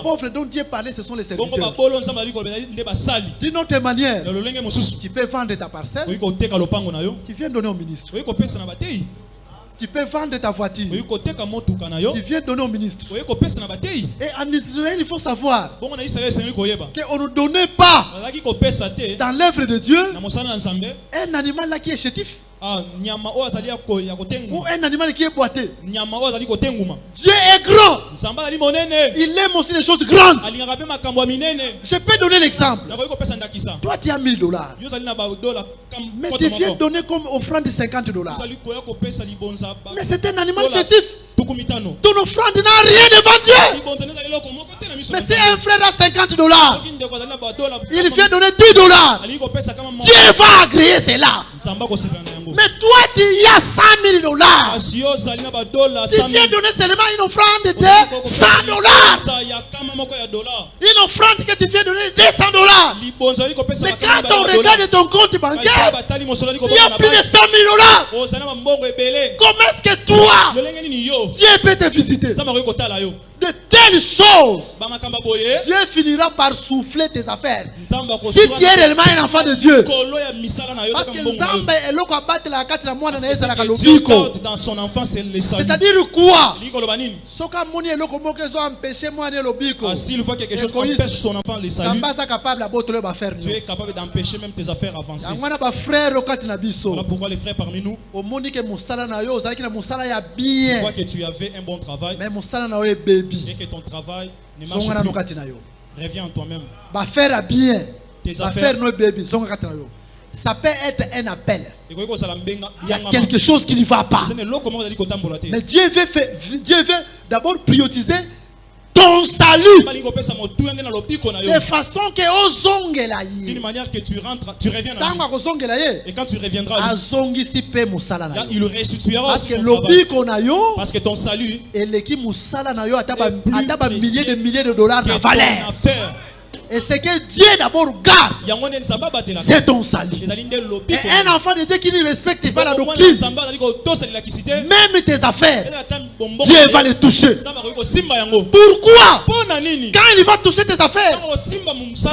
pauvres dont Dieu parlait, ce sont les serviteurs. D'une autre manière, tu peux vendre ta parcelle, tu viens donner au ministre. Tu peux vendre ta voiture, tu viens donner au ministre. Et en Israël, il faut savoir qu'on ne donnait pas dans l'œuvre de Dieu un animal là qui est chétif. Ou un animal qui est boité. Dieu est grand. Il aime aussi les choses grandes. Je peux donner l'exemple. Toi tu as $1000. Mais tu viens donner comme offrande de $50. Mais c'est un animal chétif. Ton offrande n'a rien devant Dieu. Mais si un frère a $50, il vient donner $10. Dieu va agréer cela. Mais toi tu as $100,000. Tu viens donner seulement une offrande de $100. Une offrande que tu viens donner de $200. Mais quand on regarde ton compte bancaire, il y a plus de $100,000. Comment est-ce que toi, Dieu peut te visiter? De telles choses, Dieu finira par souffler tes affaires. Si tu es réellement un enfant de Dieu. Parce que dans son enfance, c'est le salut. C'est-à-dire quoi? S'il voit quelque chose empêche son enfant le salut, tu es capable d'empêcher même tes affaires avancer. Voilà pourquoi les frères parmi nous, tu vois que tu avais un bon travail, et que ton travail ne marche plus. Reviens en toi-même. Tes affaires. Ça peut être un appel. Il y a quelque chose qui ne va pas. Mais Dieu veut d'abord prioriser ton salut. De façon que d'une manière que tu rentres, tu reviens à lui. Et quand tu reviendras, il restituera aussi ton travail. Parce que ton salut est plus précieux que ton affaire. Et ce que Dieu d'abord garde, c'est ton salut. Et un enfant de Dieu qui ne respecte pas la doctrine, même tes affaires, Dieu va les toucher. Pourquoi? Quand il va toucher tes affaires,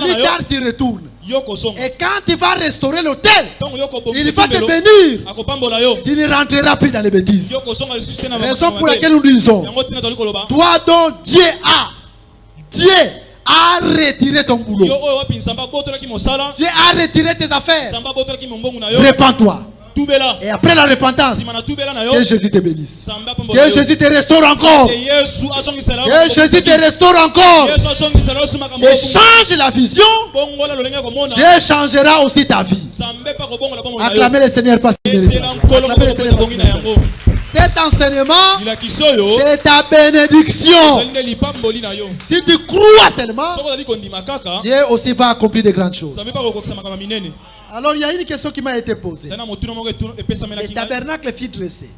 l'État te retourne. Et quand tu vas restaurer l'hôtel, il va te bénir. Tu ne rentreras plus dans les bêtises. Raison pour laquelle nous disons, toi dont Dieu a retiré ton boulot. Dieu a retiré tes affaires. Répands-toi. Et après la repentance, que Jésus te bénisse. Que Jésus te restaure encore. Que Jésus te restaure encore. Et change la vision. Dieu changera aussi ta vie. Acclamez le Seigneur parce qu'il est. Cet enseignement, c'est ta bénédiction. Si tu crois seulement, Dieu aussi va accomplir de grandes choses. Alors il y a une question qui m'a été posée. Le tabernacle fut dressé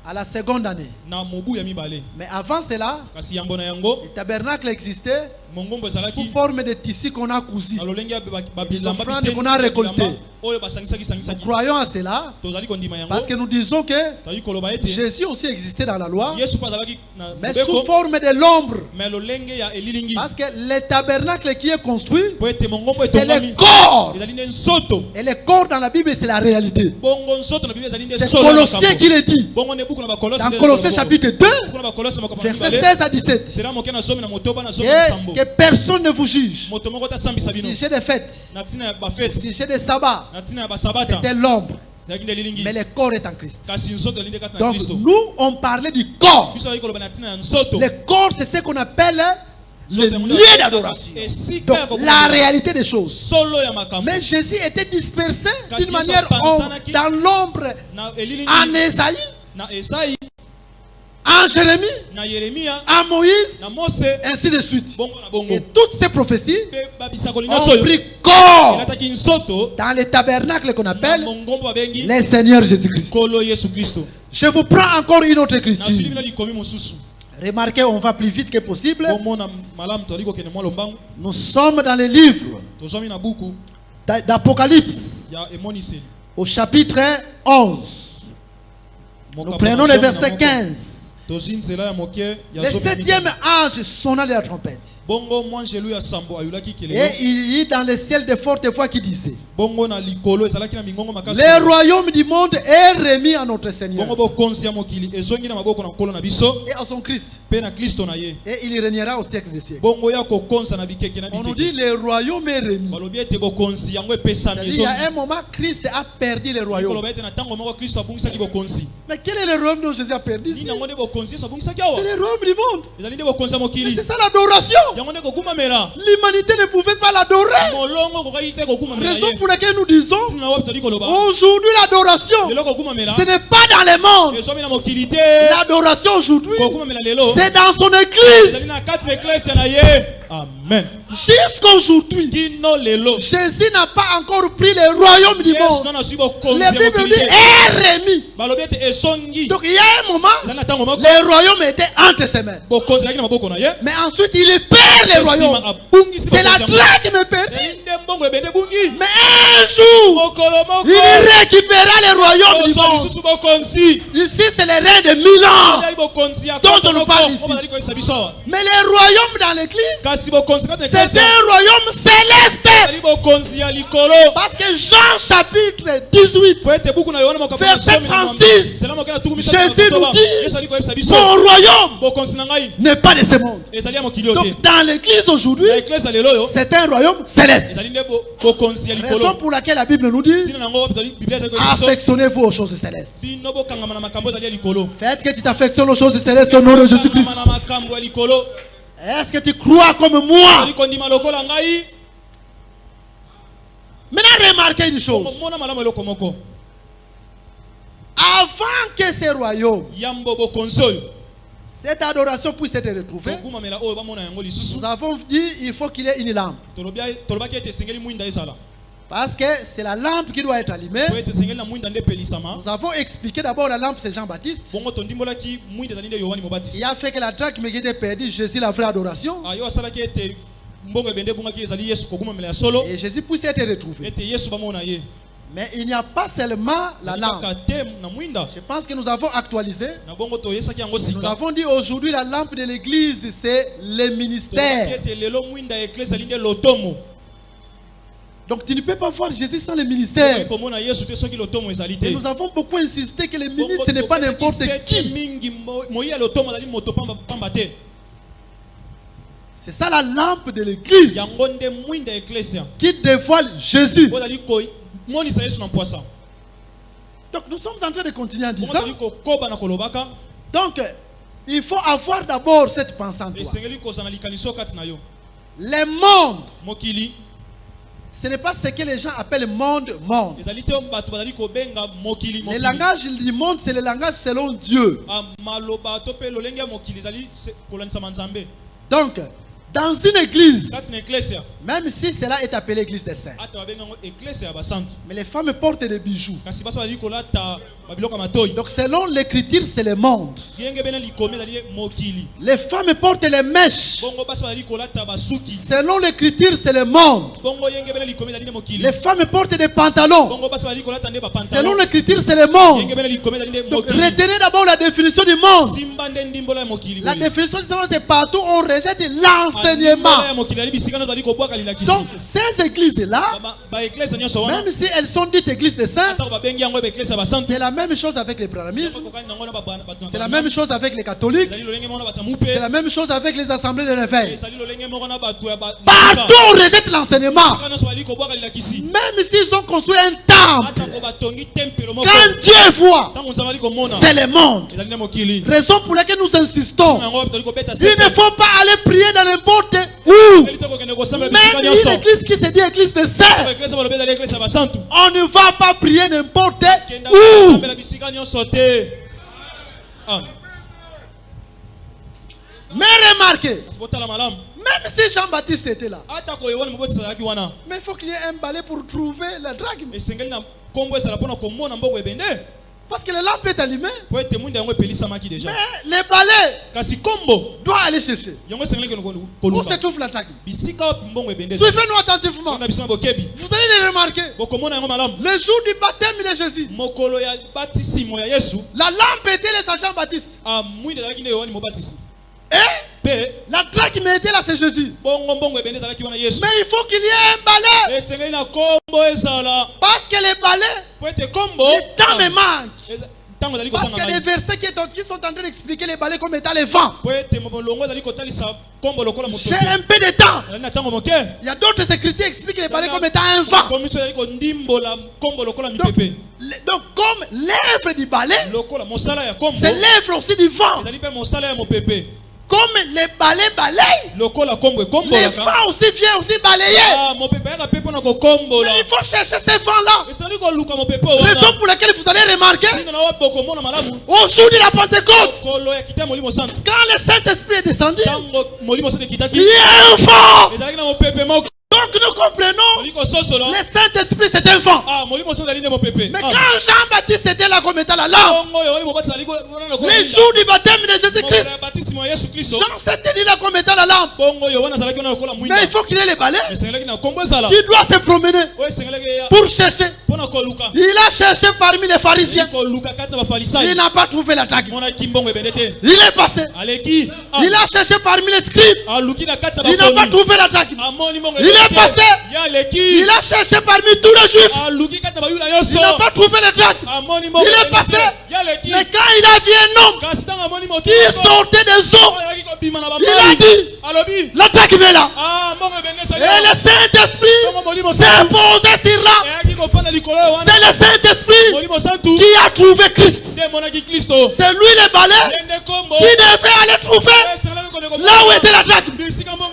à la seconde année. Mais avant cela, le tabernacle existait sous forme de tissu qu'on a cousu, l'offrande qu'on a récolté. Nous croyons à cela parce que nous disons que Jésus aussi existait dans la loi, mais sous forme de l'ombre. Parce que le tabernacle qui est construit, c'est le corps. Et le corps dans la Bible, c'est la réalité. C'est Colossiens qui le dit. Dans Colossiens chapitre 2, verset 16 à 17. Et que personne ne vous juge. Sujet des fêtes, sujet des sabbats, c'était l'ombre. Mais le corps est en Christ. Donc nous, on parlait du corps. Le corps, c'est ce qu'on appelle le lieu d'adoration. Donc la réalité des choses. Mais Jésus était dispersé d'une manière dans l'ombre en Ésaïe, en Jérémie, en Moïse, ainsi de suite. Et toutes ces prophéties ont pris corps dans les tabernacles qu'on appelle les Seigneurs Jésus-Christ. Je vous prends encore une autre écriture. Remarquez, on va plus vite que possible. Nous sommes dans les livres d'Apocalypse, au chapitre 11. Nous prenons le verset 15. Le 7e ange sonna de la trompette. Et il y a dans le ciel de fortes voix qui disaient: le royaume du monde est remis à notre Seigneur et à son Christ, et il régnera au siècle des siècles. On nous dit le royaume est remis. Il y a un moment Christ a perdu le royaume. Mais quel est le royaume dont Jésus a perdu? C'est le royaume du monde. C'est ça l'adoration. L'humanité ne pouvait pas l'adorer. Raison pour laquelle nous disons aujourd'hui l'adoration, ce n'est pas dans le monde. L'adoration aujourd'hui, c'est dans son église. Amen. Jusqu'aujourd'hui, Jésus n'a pas encore pris le royaume du monde. La Bible dit est remis. Donc il y a un moment, le royaume était entre ses mains. Mais ensuite il perd le royaume. C'est la traque qui me perdit. Mais un jour, il récupérera le royaume du monde. Ici c'est le règne de 1000 ans dont on nous parle ici. Mais le royaume dans l'église, c'est un royaume céleste. Parce que Jean chapitre 18 verset 36, Jésus nous dit: mon royaume n'est pas de ce monde. Donc dans l'église aujourd'hui, c'est un royaume céleste. Raison pour laquelle la Bible nous dit: affectionnez-vous aux choses célestes. Faites que tu t'affectionnes aux choses célestes au nom de Jésus-Christ. Est-ce que tu crois comme moi? Maintenant, remarquez une chose. Avant que ce royaume, cette adoration puisse être retrouvée, nous avons dit il faut qu'il y ait une lampe. Parce que c'est la lampe qui doit être allumée. Nous avons expliqué d'abord la lampe, c'est Jean-Baptiste. Il a fait que la traque qui était perdue, Jésus la vraie adoration. Et Jésus puisse être retrouvé. Mais il n'y a pas seulement la lampe. Je pense que nous avons actualisé. Nous avons dit aujourd'hui la lampe de l'église, c'est le ministère. Donc tu ne peux pas voir Jésus sans le ministère. Et nous avons beaucoup insisté que le ministre ce n'est pas n'importe qui. C'est ça la lampe de l'église qui dévoile Jésus. Donc nous sommes en train de continuer en disant. Donc il faut avoir d'abord cette pensée en toi. Le monde, ce n'est pas ce que les gens appellent monde. Le langage du monde, c'est le langage selon Dieu. Donc, Dans une église, même si cela est appelé église des saints, mais les femmes portent des bijoux. Donc selon l'écriture, c'est le monde. Les femmes portent les mèches. Selon l'écriture, c'est le monde. Les femmes portent des pantalons. Selon l'écriture, c'est le monde. Donc retenez d'abord la définition du monde. La définition du monde, c'est partout où on rejette l'enseignement. Donc ces églises-là, même si elles sont dites églises des saints, c'est la même chose avec les brahmanismes, c'est la même chose avec les catholiques, c'est la même chose avec les assemblées de réveil. Partout on rejette l'enseignement. Même s'ils ont construit un temple, quand Dieu voit, c'est le monde. Raison pour laquelle nous insistons, il ne faut pas aller prier dans n'importe où. Même une église qui se dit église de saints, on ne va pas prier n'importe où. Mais remarquez, même si Jean-Baptiste était là, mais il faut qu'il y ait un balai pour trouver la drague. Parce que la lampe est allumée. Mais les balais doivent aller chercher. Où se trouve la drague? Suivez-nous attentivement. Vous allez les remarquer. Le jour du baptême de Jésus, la lampe était là, Jean-Baptiste. Et la drague qui était là, c'est Jésus. Mais il faut qu'il y ait un balai. Parce que les balais, le temps me manque. Parce que les versets qui sont en train d'expliquer les balais comme étant les vents. J'ai un peu de temps. Il y a d'autres écritures qui expliquent les balais comme étant un vent. Donc comme l'œuvre du balai, c'est l'œuvre aussi du vent. Comme les balais balayent, les vents aussi viennent aussi balayer. Mais il faut chercher ces vents-là. Raison pour laquelle vous allez remarquer, au jour de la Pentecôte, quand le Saint-Esprit est descendu, il y a un vent. Donc nous comprenons, le Saint-Esprit c'est un vent. Mais quand Jean-Baptiste était là comme étant la lampe, les jours du baptême de Jésus-Christ, Jean s'était dit là comme étant la lampe. Mais il faut qu'il ait les balais. Il doit se promener pour chercher. Il a cherché parmi les pharisiens. Il n'a pas trouvé la drague. Il est passé. Il a cherché parmi les scribes. Il n'a pas trouvé la drague. Il est passé. Il a cherché parmi tous les juifs. Il n'a pas trouvé le drague. Il est passé. Mais quand il a vu un homme qui sortait des eaux, il a dit, la drague est là. Et le Saint-Esprit s'est posé sur là. C'est le Saint-Esprit qui a trouvé Christ. C'est lui le balai qui devait aller trouver là où était la drague.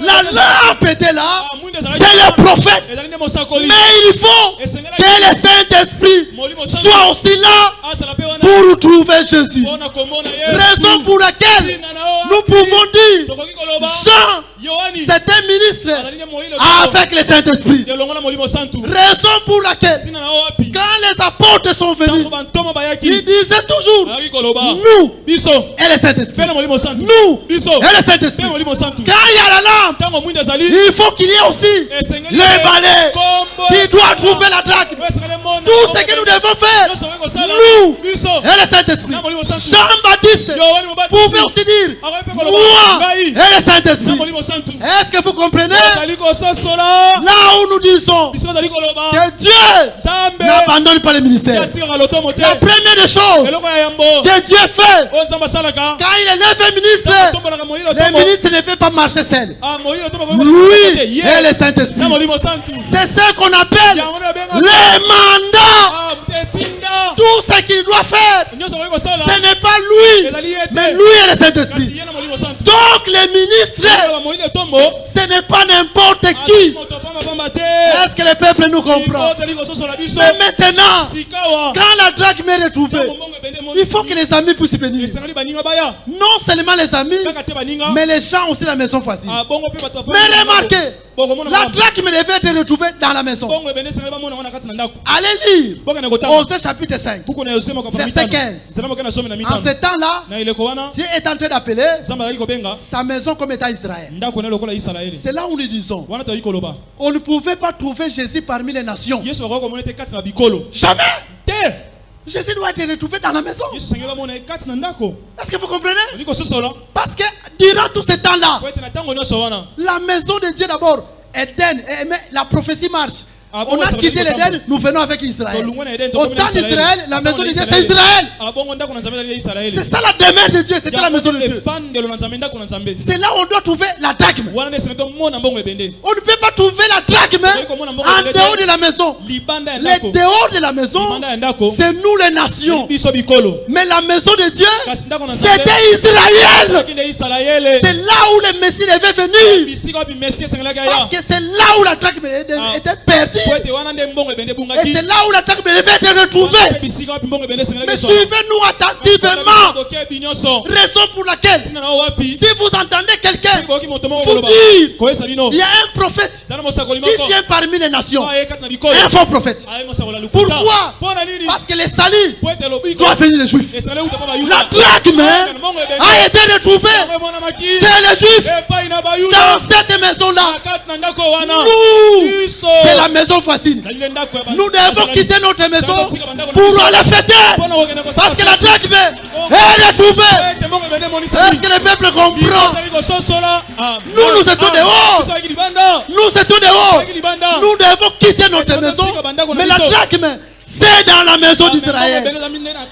La lampe était là. C'est le prophète. Mais il faut que le Saint-Esprit soit aussi là pour trouver Jésus. Raison pour laquelle nous pouvons dire Jean, c'est un ministre avec le Saint-Esprit. Raison pour laquelle quand les apôtres sont venus, ils disaient toujours nous et le Saint-Esprit. Nous et le Saint-Esprit. Quand il y a la lampe, il faut qu'il y ait aussi le balai qui doit trouver la drague. Tout ce que nous devons faire, nous et le Saint-Esprit. Jean-Baptiste pouvait aussi dire moi et le Saint-Esprit. Est-ce que vous comprenez? Là où nous disons que Dieu n'abandonne pas le ministère. La première des choses que Dieu fait quand il élève un ministre, le ministre ne peut pas marcher seul. Lui et le Saint-Esprit. C'est ce qu'on appelle les mandats. Tout ce qu'il doit faire, ce n'est pas lui, mais lui et le Saint-Esprit. Donc les ministres, ce n'est pas n'importe qui. Est-ce que le peuple nous comprend. Mais maintenant, quand la drachme est retrouvée, il faut que les amis puissent venir. Non seulement les amis, mais les gens aussi la maison voisine. Mais remarquez, la drachme devait être retrouvée dans la maison. Allez lire Osée chapitre 5, verset 15. En ce temps-là, Dieu est en train d'appeler sa maison comme état Israël. C'est là où nous disons, on ne pouvait pas trouver Jésus parmi les nations. Jamais. Jésus doit être retrouvé dans la maison. Est-ce que vous comprenez? Parce que durant tout ce temps-là, la maison de Dieu d'abord, Éden, la prophétie marche. On a quitté l'Éden, nous venons avec Israël. Au temps d'Israël, la maison de Dieu c'est Israël. C'est ça la demeure de Dieu, c'est ça la maison de Dieu. C'est là où on doit trouver la drachme. On ne peut pas trouver la drachme en dehors de la maison. Les dehors de la maison, c'est nous les nations. Mais la maison de Dieu, c'était Israël. C'est là où le Messie devait venir. Parce que c'est là où la drachme était perdue. Et c'est là où la drachme devait être retrouvée. Mais suivez-nous attentivement. Raison pour laquelle, si vous entendez quelqu'un vous dire, il y a un prophète qui vient parmi les nations, un faux prophète. Pourquoi? Parce que les salis doivent venir les Juifs. La drachme a été retrouvée chez les Juifs dans cette maison-là. Nous, c'est la maison facile. Nous devons quitter notre maison pour aller fêter. Parce que la drachme est retrouvée. Est-ce que le peuple comprend? Nous étions dehors. Nous étions dehors. Nous devons quitter notre maison. Mais la drachme, c'est dans la maison d'Israël.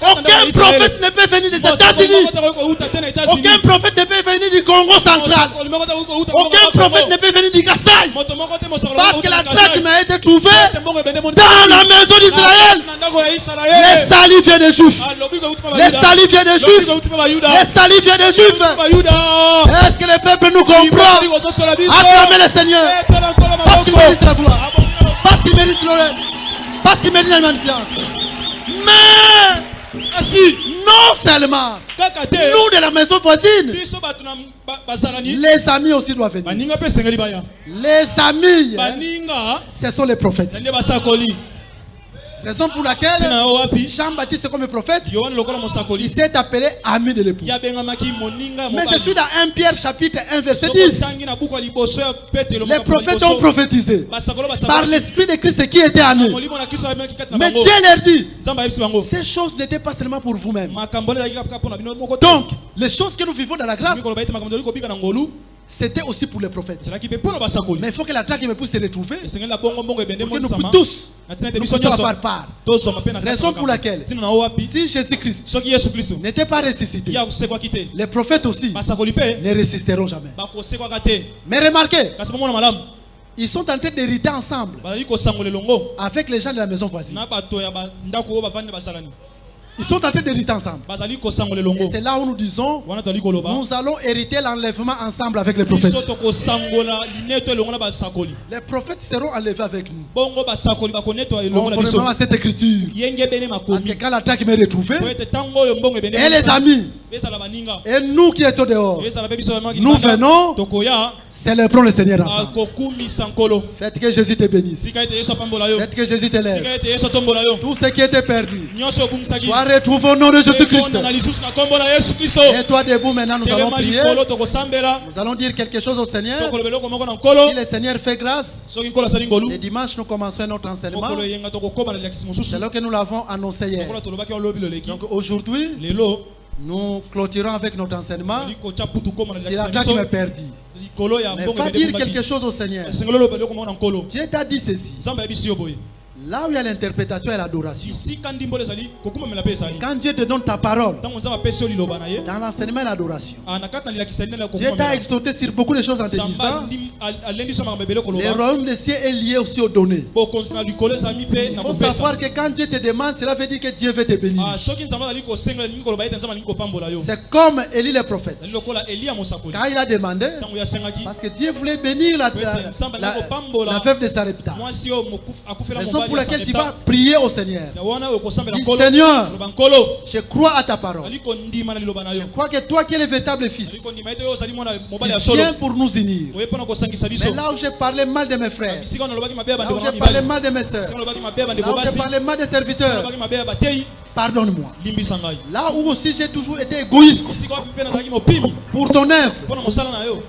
Aucun prophète ne peut venir des États-Unis. Aucun prophète ne peut venir du Congo central. Aucun prophète ne peut venir du Kassai. Parce que la drachme a été trouvée dans la maison d'Israël. Les salis viennent des Juifs. Les salis viennent des Juifs. Les salis viennent des Juifs. Est-ce que le peuple nous comprend? Acclamez le Seigneur. Parce qu'il mérite la gloire. Parce qu'il mérite l'honneur. Parce qu'il mérite la magnificence. Mais non seulement nous de la maison voisine, les amis aussi doivent venir. Les amis, ce sont les prophètes. Raison pour laquelle Jean-Baptiste comme prophète, il s'est appelé ami de l'époux. Mais je suis dans 1 Pierre chapitre 1 verset 10. Les prophètes ont prophétisé par l'esprit de Christ qui était en eux. Mais Dieu leur dit, ces choses n'étaient pas seulement pour vous-même. Donc, les choses que nous vivons dans la grâce, c'était aussi pour les prophètes. Mais il faut que la drachme puisse se retrouver pour que nous tous nous puissions avoir part. Raison pour laquelle, si Jésus-Christ n'était pas ressuscité, les prophètes aussi ne résisteront jamais. Mais remarquez, ils sont en train d'hériter ensemble avec les gens de la maison voisine. Ils sont en train d'hériter ensemble. Et c'est là où nous disons, nous allons hériter l'enlèvement ensemble avec les prophètes. Les prophètes seront enlevés avec nous. Conformément à cette écriture. Parce que quand la drachme est retrouvée, et les amis, et nous qui étions dehors, nous venons. Célébrons le Seigneur ensemble. Faites que Jésus te bénisse. Faites que Jésus te lève. Tout ce qui était perdu soit retrouvé au nom de Jésus-Christ. Et toi debout maintenant, nous allons prier. Nous allons dire quelque chose au Seigneur. Si le Seigneur fait grâce, le dimanche nous commençons notre enseignement. C'est là que nous l'avons annoncé hier. Donc aujourd'hui, nous clôturons avec notre enseignement. Si la drachme est perdue, mais pas dire quelque chose au Seigneur. Dieu t'a dit ceci. Là où il y a l'interprétation et l'adoration. Quand Dieu te donne ta parole, dans l'enseignement et l'adoration, Dieu t'a exhorté sur beaucoup de choses en te disant le royaume des cieux est lié aussi aux données. Il faut savoir que quand Dieu te demande, cela veut dire que Dieu veut te bénir. C'est comme Élie le prophète. Quand il a demandé, parce que Dieu voulait bénir la veuve de Sarepta. Raison pour laquelle tu vas prier au Seigneur. Dis, Seigneur, je crois à ta parole. Je crois que toi qui es le véritable Fils, tu viens pour nous unir. Mais là où j'ai parlé mal de mes frères, là où j'ai parlé mal de mes soeurs, là où j'ai parlé mal des serviteurs, pardonne-moi. Là où aussi j'ai toujours été égoïste pour ton œuvre,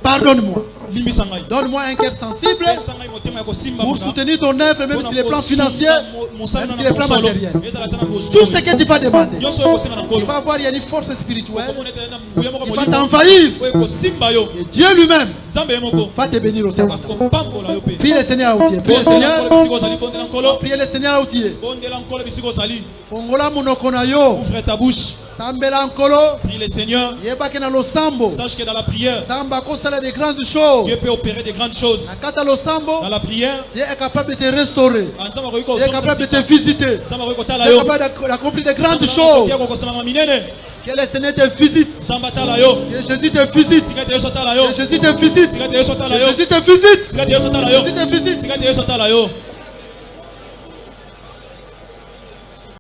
pardonne-moi. Donne-moi un cœur sensible pour soutenir ton œuvre, même sur les plans financiers, même sur les plans matériels. Tout ce que tu vas demander, tu vas voir, il y a une force spirituelle qui va t'envahir. Et Dieu lui-même va te bénir au Seigneur. Prie le Seigneur à Outier. Prie le Seigneur. Prie le Seigneur à Outier. Pongola monokonayo. Ouvre ta bouche. Prie le Seigneur. Sache que dans la prière, de grandes choses. Dieu peut opérer de grandes choses. Dans la prière, Dieu est capable de te restaurer. Dieu est capable de te visiter. Dieu est capable d'accomplir de grandes choses. Que le Seigneur te visite. Que Jésus te visite. Que Jésus te visite. Que Jésus te visite. Que Jésus te visite.